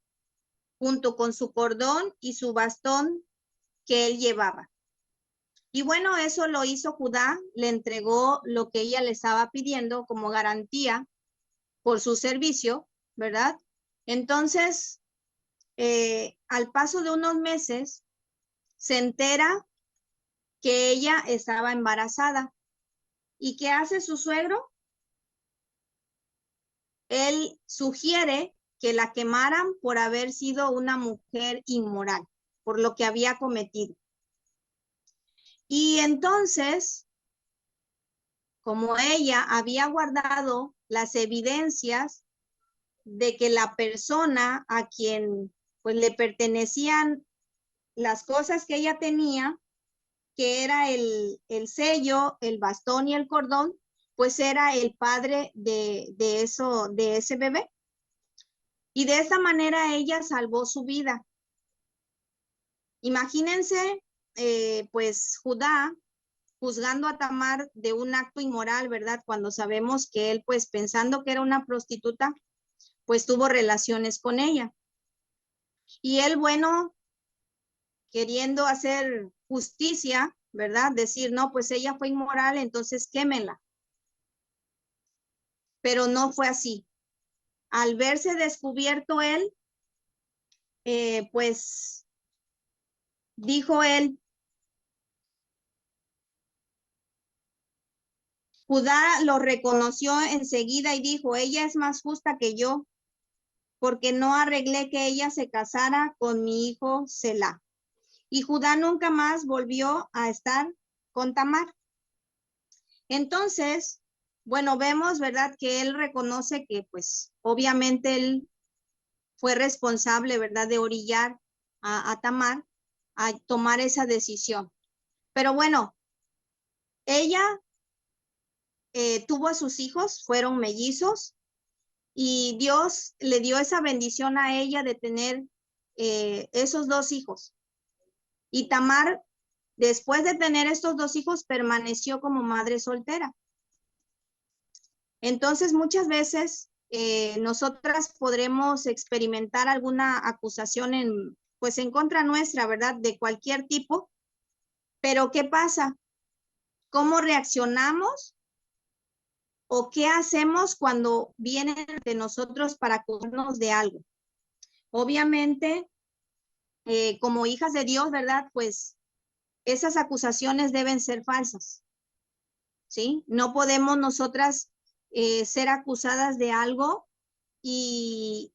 junto con su cordón y su bastón que él llevaba. Y bueno, eso lo hizo Judá, le entregó lo que ella le estaba pidiendo como garantía por su servicio, ¿verdad? Entonces, al paso de unos meses, se entera que ella estaba embarazada. ¿Y qué hace su suegro? Él sugiere que la quemaran por haber sido una mujer inmoral, por lo que había cometido. Y entonces, como ella había guardado las evidencias de que la persona a quien pues le pertenecían las cosas que ella tenía, que era el sello, el bastón y el cordón, pues era el padre de ese bebé. Y de esa manera ella salvó su vida. Imagínense, pues Judá juzgando a Tamar de un acto inmoral, ¿verdad? Cuando sabemos que él, pues pensando que era una prostituta, pues tuvo relaciones con ella. Y él, bueno, queriendo hacer justicia, ¿verdad? Decir, no, pues ella fue inmoral, entonces quémela. Pero no fue así. Al verse descubierto él, pues dijo él, Judá lo reconoció enseguida y dijo, ella es más justa que yo, porque no arreglé que ella se casara con mi hijo Selah. Y Judá nunca más volvió a estar con Tamar. Entonces, bueno, vemos, ¿verdad? Que él reconoce que, pues, obviamente él fue responsable, ¿verdad? De orillar a Tamar a tomar esa decisión. Pero bueno, ella tuvo a sus hijos, fueron mellizos, y Dios le dio esa bendición a ella de tener esos 2 hijos. Y Tamar, después de tener estos 2 hijos, permaneció como madre soltera. Entonces, muchas veces nosotras podremos experimentar alguna acusación pues en contra nuestra, ¿verdad? De cualquier tipo. Pero ¿qué pasa? ¿Cómo reaccionamos? ¿O qué hacemos cuando vienen de nosotros para acusarnos de algo? Obviamente, como hijas de Dios, ¿verdad? Pues esas acusaciones deben ser falsas, ¿sí? No podemos nosotras ser acusadas de algo y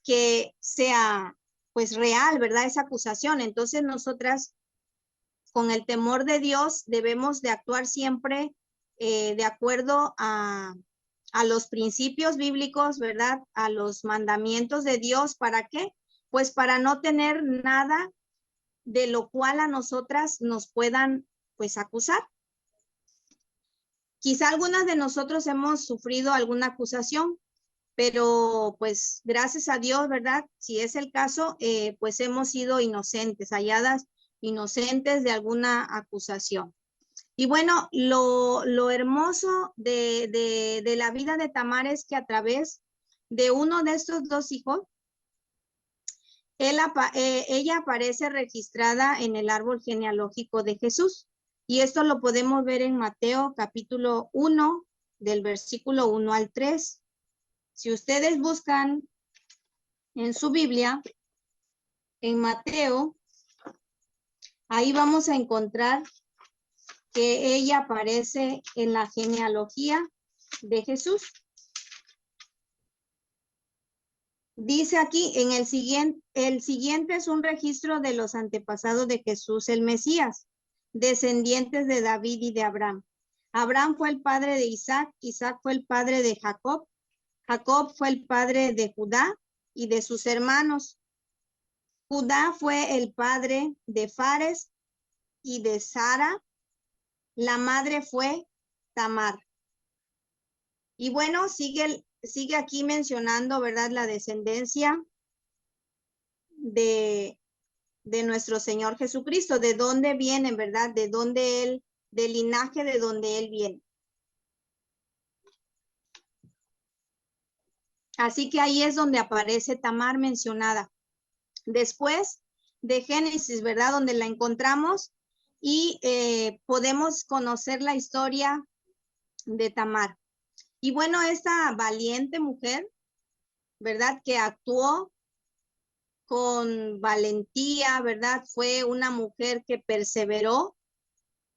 que sea pues real, ¿verdad? Esa acusación. Entonces nosotras con el temor de Dios debemos de actuar siempre de acuerdo a los principios bíblicos, ¿verdad? A los mandamientos de Dios. ¿Para qué? Pues para no tener nada de lo cual a nosotras nos puedan pues acusar. Quizá algunas de nosotros hemos sufrido alguna acusación, pero pues gracias a Dios, ¿verdad? Si es el caso, pues hemos sido inocentes, halladas inocentes de alguna acusación. Y bueno, lo hermoso de la vida de Tamar es que a través de uno de estos 2 hijos, ella aparece registrada en el árbol genealógico de Jesús. Y esto lo podemos ver en Mateo capítulo 1, del versículo 1 al 3. Si ustedes buscan en su Biblia, en Mateo, ahí vamos a encontrar que ella aparece en la genealogía de Jesús. Dice aquí, el siguiente es un registro de los antepasados de Jesús el Mesías, descendientes de David y de Abraham. Abraham fue el padre de Isaac, Isaac fue el padre de Jacob, Jacob fue el padre de Judá y de sus hermanos. Judá fue el padre de Fares y de Sara, la madre fue Tamar. Y bueno, sigue aquí mencionando, ¿verdad? La descendencia de nuestro Señor Jesucristo, de dónde vienen, ¿verdad? De dónde Él, del linaje de donde Él viene. Así que ahí es donde aparece Tamar mencionada. Después de Génesis, ¿verdad? Donde la encontramos y podemos conocer la historia de Tamar. Y bueno, esta valiente mujer, ¿verdad? Que actuó con valentía, ¿verdad? Fue una mujer que perseveró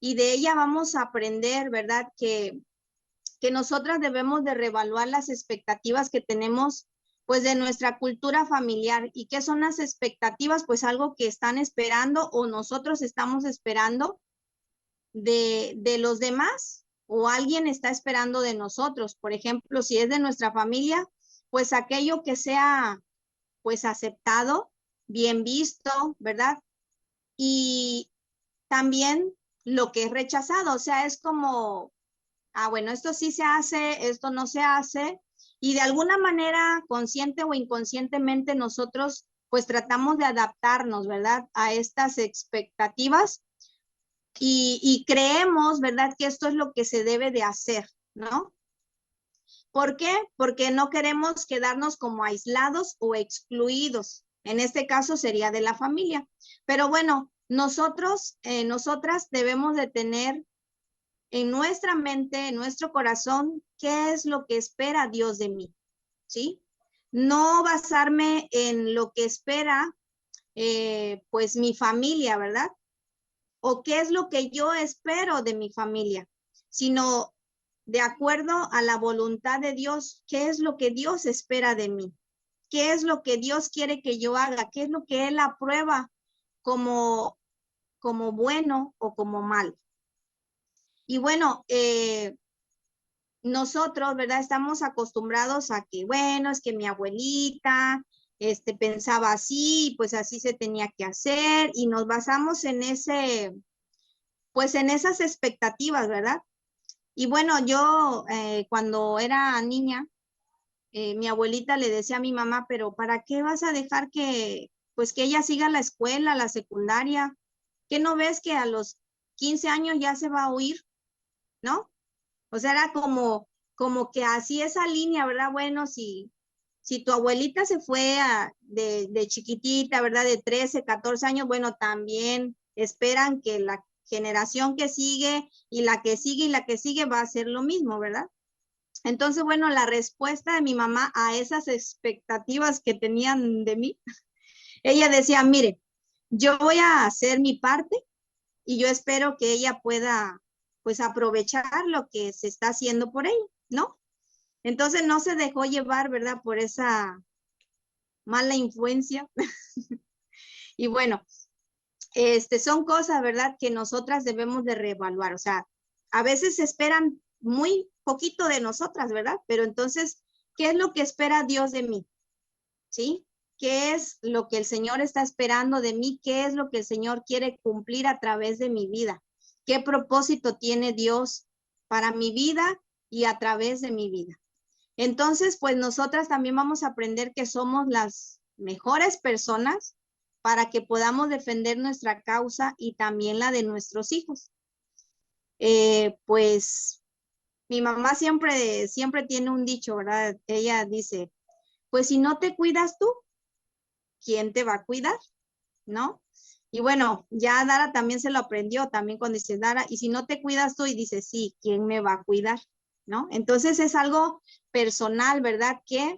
y de ella vamos a aprender, ¿verdad? Que nosotras debemos de reevaluar las expectativas que tenemos pues de nuestra cultura familiar. ¿Y qué son las expectativas? Pues algo que están esperando o nosotros estamos esperando de los demás o alguien está esperando de nosotros. Por ejemplo, si es de nuestra familia, pues aquello que sea pues aceptado, bien visto, ¿verdad? Y también lo que es rechazado, o sea, es como, bueno, esto sí se hace, esto no se hace, y de alguna manera, consciente o inconscientemente, nosotros pues tratamos de adaptarnos, ¿verdad? A estas expectativas y creemos, ¿verdad? Que esto es lo que se debe de hacer, ¿no? ¿Por qué? Porque no queremos quedarnos como aislados o excluidos. En este caso sería de la familia. Pero bueno, nosotras debemos de tener en nuestra mente, en nuestro corazón, qué es lo que espera Dios de mí, ¿sí? No basarme en lo que espera, pues mi familia, ¿verdad? O qué es lo que yo espero de mi familia, sino de acuerdo a la voluntad de Dios, qué es lo que Dios espera de mí, qué es lo que Dios quiere que yo haga, qué es lo que Él aprueba como, como bueno o como mal. Y bueno, nosotros, ¿verdad? Estamos acostumbrados a que, bueno, es que mi abuelita pensaba así, pues así se tenía que hacer, y nos basamos en pues en esas expectativas, ¿verdad? Y bueno, yo cuando era niña, mi abuelita le decía a mi mamá, pero ¿para qué vas a dejar pues que ella siga la escuela, la secundaria? ¿Qué no ves que a los 15 años ya se va a huir? ¿No? O sea, era como que así esa línea, ¿verdad? Bueno, si tu abuelita se fue de chiquitita, ¿verdad? De 13, 14 años, bueno, también esperan que la generación que sigue y la que sigue y la que sigue va a hacer lo mismo, ¿verdad? Entonces, bueno, la respuesta de mi mamá a esas expectativas que tenían de mí, ella decía, mire, yo voy a hacer mi parte y yo espero que ella pueda, pues, aprovechar lo que se está haciendo por ella, ¿no? Entonces no se dejó llevar, ¿verdad? Por esa mala influencia. Y bueno, son cosas, ¿verdad? Que nosotras debemos de reevaluar. O sea, a veces se esperan muy poquito de nosotras, ¿verdad? Pero entonces, ¿qué es lo que espera Dios de mí? ¿Sí? ¿Qué es lo que el Señor está esperando de mí? ¿Qué es lo que el Señor quiere cumplir a través de mi vida? ¿Qué propósito tiene Dios para mi vida y a través de mi vida? Entonces, pues nosotras también vamos a aprender que somos las mejores personas para que podamos defender nuestra causa y también la de nuestros hijos. Pues mi mamá siempre tiene un dicho, ¿verdad? Ella dice, pues si no te cuidas tú, ¿quién te va a cuidar? ¿No? Y bueno, ya Dara también se lo aprendió, también cuando dice Dara, y si no te cuidas tú, y dice, sí, ¿quién me va a cuidar? ¿No? Entonces es algo personal, ¿verdad? Que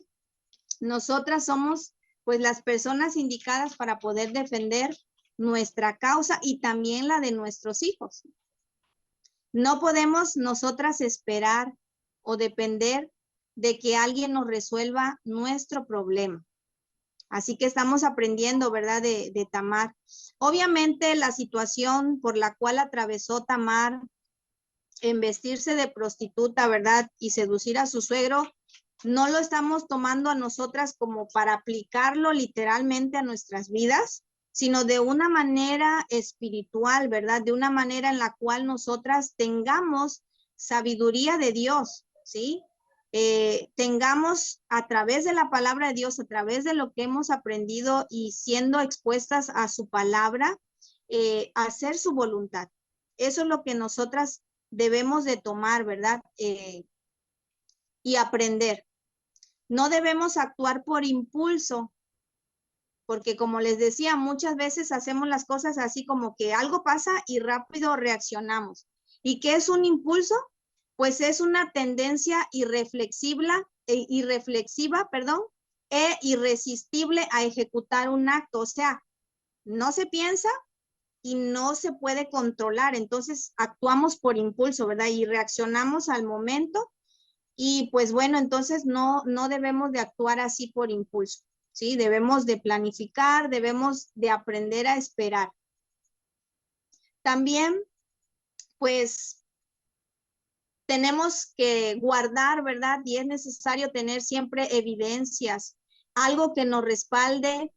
nosotras somos pues las personas indicadas para poder defender nuestra causa y también la de nuestros hijos. No podemos nosotras esperar o depender de que alguien nos resuelva nuestro problema. Así que estamos aprendiendo, ¿verdad? De Tamar. Obviamente la situación por la cual atravesó Tamar en vestirse de prostituta, ¿verdad? Y seducir a su suegro, no lo estamos tomando a nosotras como para aplicarlo literalmente a nuestras vidas, sino de una manera espiritual, ¿verdad? De una manera en la cual nosotras tengamos sabiduría de Dios, ¿sí? Tengamos a través de la palabra de Dios, a través de lo que hemos aprendido y siendo expuestas a su palabra, hacer su voluntad. Eso es lo que nosotras debemos de tomar, ¿verdad? Y aprender. No debemos actuar por impulso, porque como les decía, muchas veces hacemos las cosas así como que algo pasa y rápido reaccionamos. ¿Y qué es un impulso? Pues es una tendencia irreflexiva, perdón, e irresistible a ejecutar un acto. O sea, no se piensa y no se puede controlar. Entonces actuamos por impulso, ¿verdad? Y reaccionamos al momento. Y pues bueno, entonces no debemos de actuar así por impulso, ¿sí? Debemos de planificar, debemos de aprender a esperar. También, pues, tenemos que guardar, ¿verdad? Y es necesario tener siempre evidencias, algo que nos respalde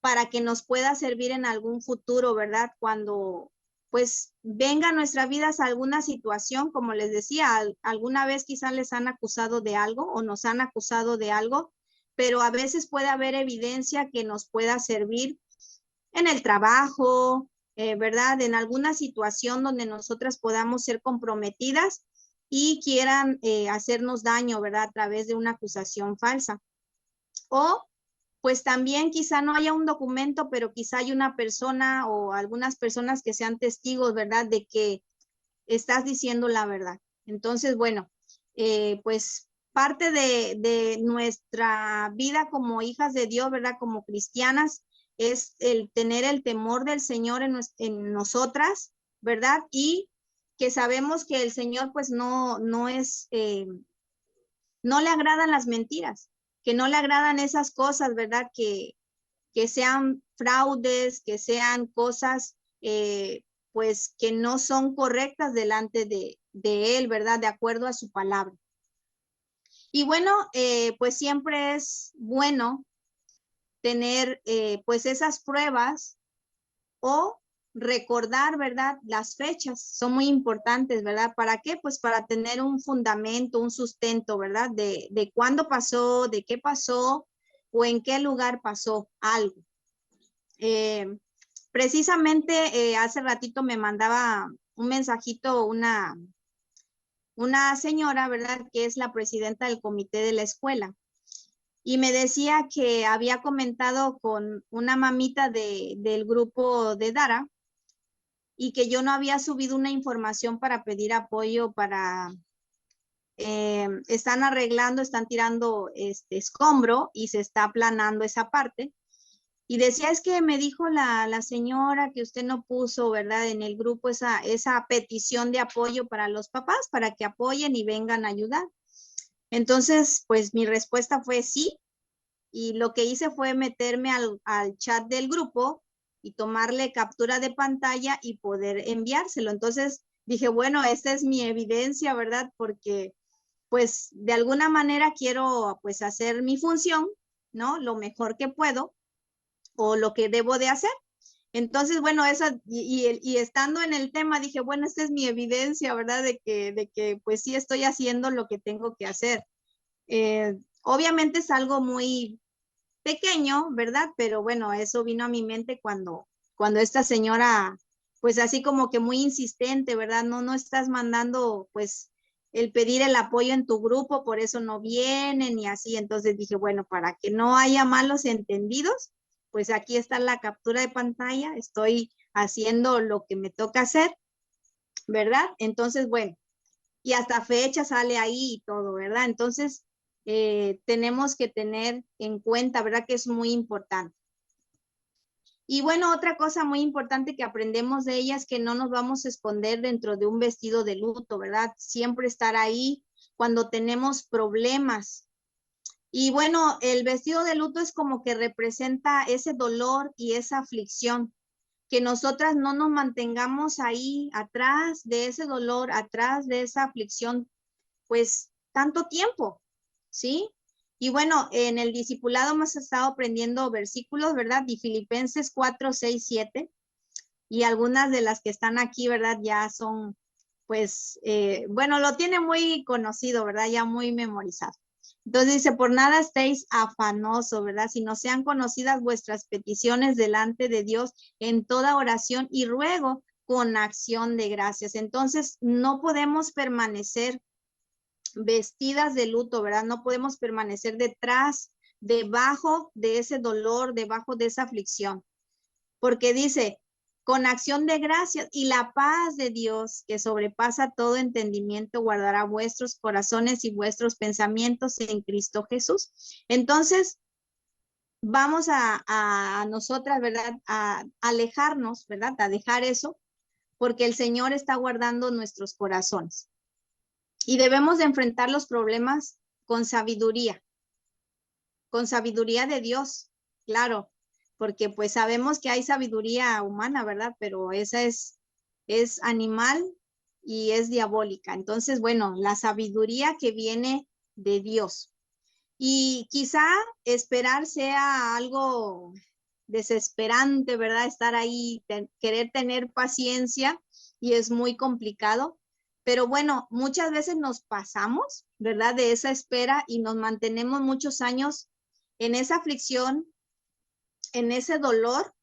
para que nos pueda servir en algún futuro, ¿verdad? Cuando pues venga a nuestra vida alguna situación, como les decía, alguna vez quizás les han acusado de algo o nos han acusado de algo, pero a veces puede haber evidencia que nos pueda servir en el trabajo, ¿verdad? En alguna situación donde nosotras podamos ser comprometidas y quieran hacernos daño, ¿verdad? A través de una acusación falsa. O pues también quizá no haya un documento, pero quizá hay una persona o algunas personas que sean testigos, ¿verdad? De que estás diciendo la verdad. Entonces, bueno, pues parte de nuestra vida como hijas de Dios, ¿verdad? Como cristianas, es el tener el temor del Señor en nosotras, ¿verdad? Y que sabemos que el Señor pues no es, no le agradan las mentiras, que no le agradan esas cosas, ¿verdad? Que sean fraudes, que sean cosas pues que no son correctas delante de Él, ¿verdad? De acuerdo a su palabra. Y bueno, pues siempre es bueno tener pues esas pruebas o recordar, ¿verdad? Las fechas son muy importantes, ¿verdad? ¿Para qué? Pues para tener un fundamento, un sustento, ¿verdad? De cuándo pasó, de qué pasó o en qué lugar pasó algo. Precisamente hace ratito me mandaba un mensajito una señora, ¿verdad? Que es la presidenta del comité de la escuela. Y me decía que había comentado con una mamita del grupo de Dara y que yo no había subido una información para pedir apoyo para, están arreglando, están tirando escombro y se está aplanando esa parte. Y decía, es que me dijo la señora que usted no puso, ¿verdad? En el grupo esa petición de apoyo para los papás, para que apoyen y vengan a ayudar. Entonces, pues mi respuesta fue sí. Y lo que hice fue meterme al chat del grupo y tomarle captura de pantalla y poder enviárselo. Entonces dije, bueno, esta es mi evidencia, ¿verdad? Porque pues de alguna manera quiero pues hacer mi función, ¿no? Lo mejor que puedo o lo que debo de hacer. Entonces, bueno, y estando en el tema, dije, bueno, esta es mi evidencia, ¿verdad? De que pues sí estoy haciendo lo que tengo que hacer. Obviamente es algo muy pequeño, ¿verdad? Pero bueno, eso vino a mi mente cuando esta señora, pues así como que muy insistente, ¿verdad? No estás mandando, pues, el pedir el apoyo en tu grupo, por eso no vienen y así. Entonces dije, bueno, para que no haya malos entendidos, pues aquí está la captura de pantalla, estoy haciendo lo que me toca hacer, ¿verdad? Entonces, bueno, y hasta fecha sale ahí y todo, ¿verdad? Entonces, tenemos que tener en cuenta, ¿verdad? Que es muy importante. Y bueno, otra cosa muy importante que aprendemos de ella es que no nos vamos a esconder dentro de un vestido de luto, ¿verdad? Siempre estar ahí cuando tenemos problemas. Y bueno, el vestido de luto es como que representa ese dolor y esa aflicción, que nosotras no nos mantengamos ahí atrás de ese dolor, atrás de esa aflicción, pues tanto tiempo, ¿sí? Y bueno, en el discipulado hemos estado aprendiendo versículos, ¿verdad? Y Filipenses 4, 6, 7, y algunas de las que están aquí, ¿verdad? Ya son, pues, bueno, lo tiene muy conocido, ¿verdad? Ya muy memorizado. Entonces dice, por nada estéis afanosos, ¿verdad? Si no sean conocidas vuestras peticiones delante de Dios en toda oración y ruego con acción de gracias. Entonces, no podemos permanecer vestidas de luto, ¿verdad? No podemos permanecer detrás, debajo de ese dolor, debajo de esa aflicción. Porque dice, con acción de gracias y la paz de Dios que sobrepasa todo entendimiento guardará vuestros corazones y vuestros pensamientos en Cristo Jesús. Entonces, vamos a nosotras, ¿verdad? A alejarnos, ¿verdad? A dejar eso, porque el Señor está guardando nuestros corazones. Y debemos de enfrentar los problemas con sabiduría de Dios, claro, porque pues sabemos que hay sabiduría humana, ¿verdad? Pero esa es animal y es diabólica. Entonces, bueno, la sabiduría que viene de Dios. Y quizá esperar sea algo desesperante, ¿verdad? Estar ahí, querer tener paciencia y es muy complicado. Pero bueno, muchas veces nos pasamos, ¿verdad? De esa espera y nos mantenemos muchos años en esa aflicción, en ese dolor,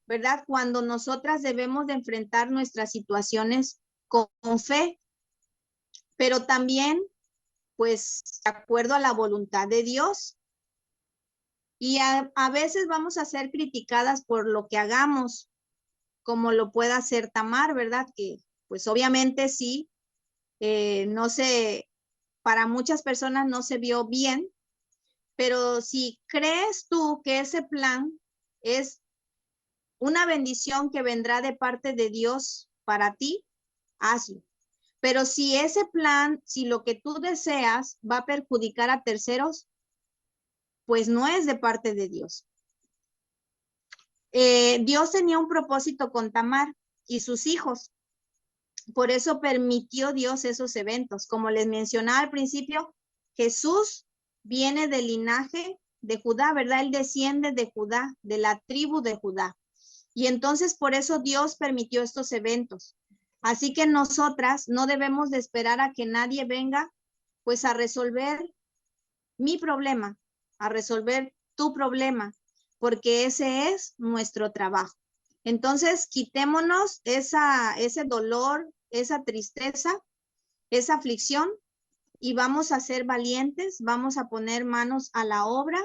¿verdad? Cuando nosotras debemos de enfrentar nuestras situaciones con fe, pero también, pues, de acuerdo a la voluntad de Dios. Y a veces vamos a ser criticadas por lo que hagamos, como lo pueda hacer Tamar, ¿verdad? Que pues obviamente sí, no sé, para muchas personas no se vio bien, pero si crees tú que ese plan es una bendición que vendrá de parte de Dios para ti, hazlo. Pero si ese plan, si lo que tú deseas va a perjudicar a terceros, pues no es de parte de Dios. Dios tenía un propósito con Tamar y sus hijos. Por eso permitió Dios esos eventos. Como les mencionaba al principio, Jesús viene del linaje de Judá, ¿verdad? Él desciende de Judá, de la tribu de Judá. Y entonces por eso Dios permitió estos eventos. Así que nosotras no debemos de esperar a que nadie venga pues a resolver mi problema, a resolver tu problema, porque ese es nuestro trabajo. Entonces, quitémonos ese dolor, esa tristeza, esa aflicción y vamos a ser valientes, vamos a poner manos a la obra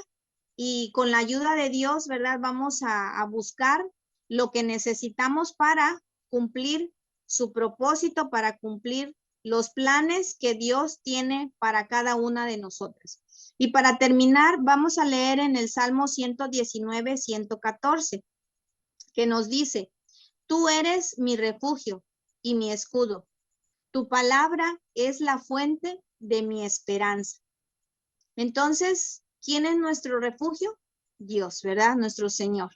y con la ayuda de Dios, ¿verdad? Vamos a buscar lo que necesitamos para cumplir su propósito, para cumplir los planes que Dios tiene para cada una de nosotras. Y para terminar, vamos a leer en el Salmo 119, 114, que nos dice, tú eres mi refugio y mi escudo. Tu palabra es la fuente de mi esperanza. Entonces, ¿quién es nuestro refugio? Dios, ¿verdad? Nuestro Señor.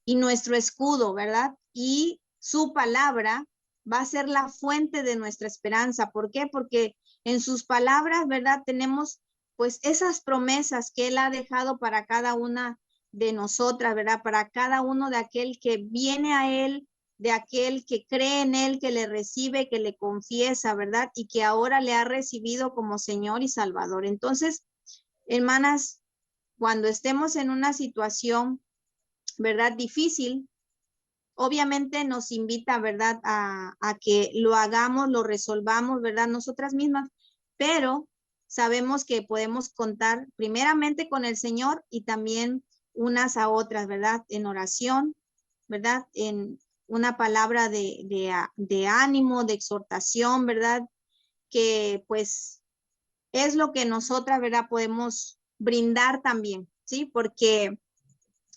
Y nuestro escudo, ¿verdad? Y su palabra va a ser la fuente de nuestra esperanza. ¿Por qué? Porque en sus palabras, ¿verdad? Tenemos pues esas promesas que Él ha dejado para cada una de nosotras, ¿verdad? Para cada uno de aquel que viene a Él, de aquel que cree en Él, que le recibe, que le confiesa, ¿verdad? Y que ahora le ha recibido como Señor y Salvador. Entonces, hermanas, cuando estemos en una situación, ¿verdad? Difícil, obviamente nos invita, ¿verdad? A que lo hagamos, lo resolvamos, ¿verdad? Nosotras mismas, pero sabemos que podemos contar primeramente con el Señor y también unas a otras, ¿verdad? En oración, ¿verdad? En una palabra de ánimo, de exhortación, ¿verdad? Que pues es lo que nosotras, ¿verdad? Podemos brindar también, ¿sí? Porque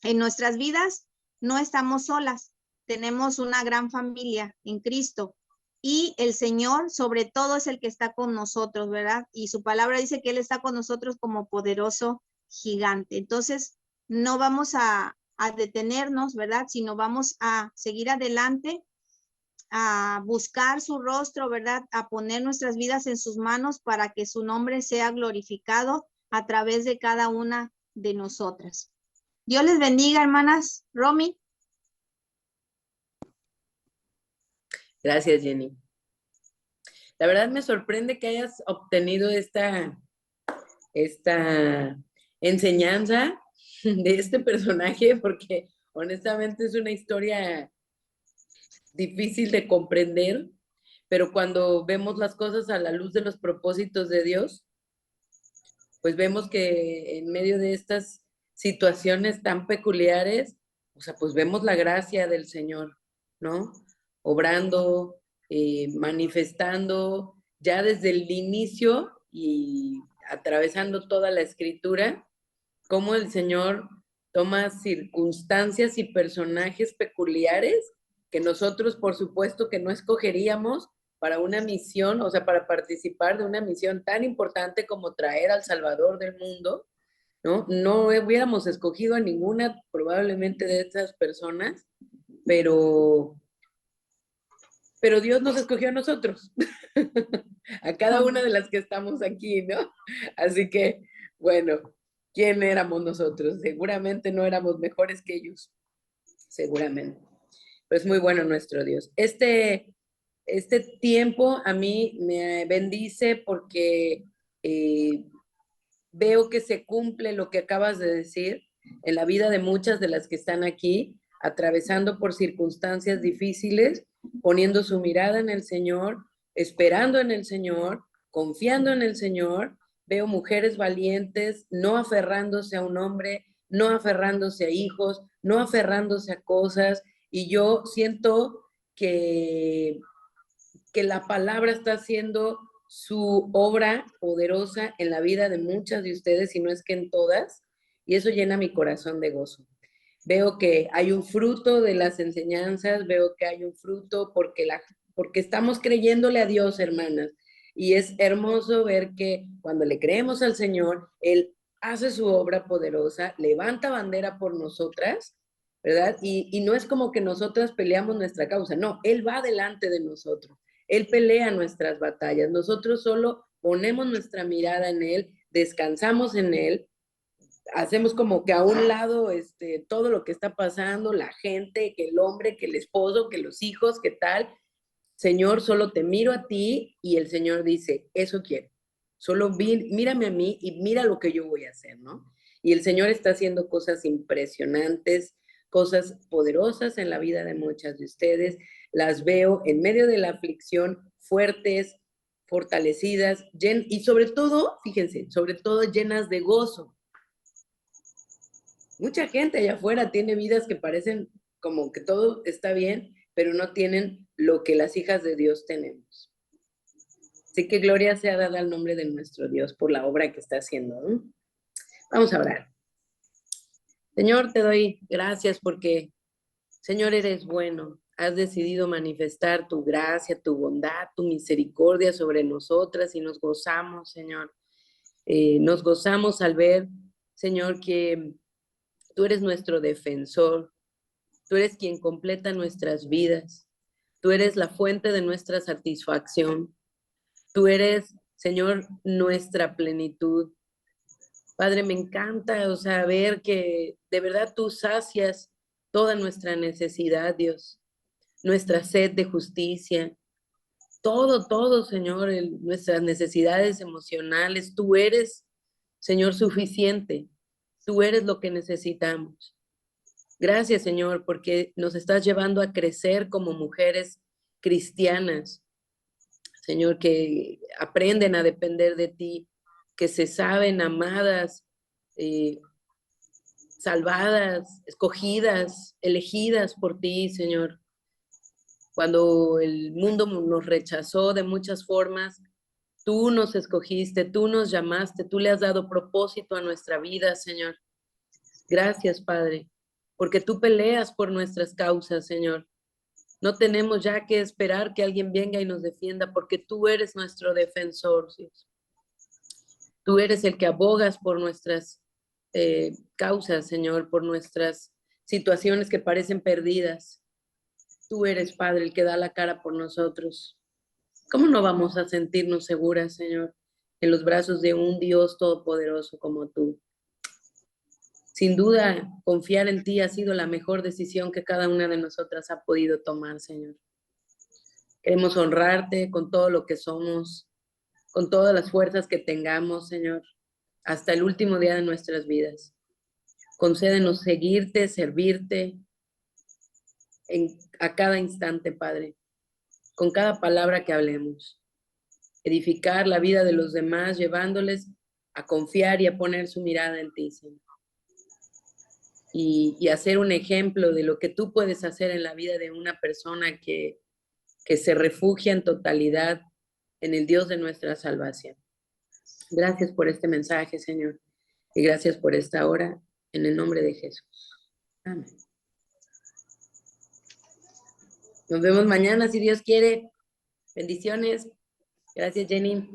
en nuestras vidas no estamos solas, tenemos una gran familia en Cristo y el Señor sobre todo es el que está con nosotros, ¿verdad? Y su palabra dice que Él está con nosotros como poderoso gigante. Entonces, no vamos a detenernos, ¿verdad? Sino vamos a seguir adelante, a buscar su rostro, ¿verdad? A poner nuestras vidas en sus manos para que su nombre sea glorificado a través de cada una de nosotras. Dios les bendiga, hermanas. Romy. Gracias, Jenny. La verdad me sorprende que hayas obtenido esta enseñanza de este personaje, porque honestamente es una historia difícil de comprender, pero cuando vemos las cosas a la luz de los propósitos de Dios, pues vemos que en medio de estas situaciones tan peculiares, o sea, pues vemos la gracia del Señor, ¿no? Obrando, manifestando ya desde el inicio y atravesando toda la escritura, cómo el Señor toma circunstancias y personajes peculiares que nosotros, por supuesto, que no escogeríamos para una misión, o sea, para participar de una misión tan importante como traer al Salvador del mundo, ¿no? No hubiéramos escogido a ninguna probablemente de estas personas, pero, pero Dios nos escogió a nosotros, a cada una de las que estamos aquí, ¿no? Así que, bueno, ¿quién éramos nosotros? Seguramente no éramos mejores que ellos, seguramente. Pero es muy bueno nuestro Dios. Este tiempo a mí me bendice porque veo que se cumple lo que acabas de decir en la vida de muchas de las que están aquí, atravesando por circunstancias difíciles, poniendo su mirada en el Señor, esperando en el Señor, confiando en el Señor. Veo mujeres valientes, no aferrándose a un hombre, no aferrándose a hijos, no aferrándose a cosas. Y yo siento que la palabra está haciendo su obra poderosa en la vida de muchas de ustedes, si no es que en todas, y eso llena mi corazón de gozo. Veo que hay un fruto de las enseñanzas, veo que hay un fruto porque estamos creyéndole a Dios, hermanas, y es hermoso ver que cuando le creemos al Señor, Él hace su obra poderosa, levanta bandera por nosotras, ¿verdad? Y no es como que nosotras peleamos nuestra causa, no, Él va delante de nosotros. Él pelea nuestras batallas. Nosotros solo ponemos nuestra mirada en Él, descansamos en Él, hacemos como que a un lado todo lo que está pasando, la gente, que el hombre, que el esposo, que los hijos, que tal. Señor, solo te miro a ti y el Señor dice, eso quiero. Solo mírame a mí y mira lo que yo voy a hacer, ¿no? Y el Señor está haciendo cosas impresionantes, cosas poderosas en la vida de muchas de ustedes. Las veo en medio de la aflicción, fuertes, fortalecidas, y sobre todo, fíjense, sobre todo llenas de gozo. Mucha gente allá afuera tiene vidas que parecen como que todo está bien, pero no tienen lo que las hijas de Dios tenemos. Así que gloria sea dada al nombre de nuestro Dios por la obra que está haciendo, ¿no? Vamos a orar. Señor, te doy gracias porque, Señor, eres bueno. Has decidido manifestar tu gracia, tu bondad, tu misericordia sobre nosotras y nos gozamos, Señor. Nos gozamos al ver, Señor, que tú eres nuestro defensor. Tú eres quien completa nuestras vidas. Tú eres la fuente de nuestra satisfacción. Tú eres, Señor, nuestra plenitud. Padre, me encanta, ver que de verdad tú sacias toda nuestra necesidad, Dios, nuestra sed de justicia, todo, Señor, nuestras necesidades emocionales. Tú eres, Señor, suficiente. Tú eres lo que necesitamos. Gracias, Señor, porque nos estás llevando a crecer como mujeres cristianas, Señor, que aprenden a depender de ti, que se saben amadas, salvadas, escogidas, elegidas por ti, Señor. Cuando el mundo nos rechazó de muchas formas, tú nos escogiste, tú nos llamaste, tú le has dado propósito a nuestra vida, Señor. Gracias, Padre, porque tú peleas por nuestras causas, Señor. No tenemos ya que esperar que alguien venga y nos defienda, porque tú eres nuestro defensor, Dios. Tú eres el que abogas por nuestras causas, Señor, por nuestras situaciones que parecen perdidas. Tú eres, Padre, el que da la cara por nosotros. ¿Cómo no vamos a sentirnos seguras, Señor, en los brazos de un Dios todopoderoso como tú? Sin duda, confiar en ti ha sido la mejor decisión que cada una de nosotras ha podido tomar, Señor. Queremos honrarte con todo lo que somos, con todas las fuerzas que tengamos, Señor, hasta el último día de nuestras vidas. Concédenos seguirte, servirte a cada instante, Padre, con cada palabra que hablemos. Edificar la vida de los demás, llevándoles a confiar y a poner su mirada en ti, Señor. Y hacer un ejemplo de lo que tú puedes hacer en la vida de una persona que se refugia en totalidad en el Dios de nuestra salvación. Gracias por este mensaje, Señor, y gracias por esta hora, en el nombre de Jesús. Amén. Nos vemos mañana, si Dios quiere. Bendiciones. Gracias, Jenny.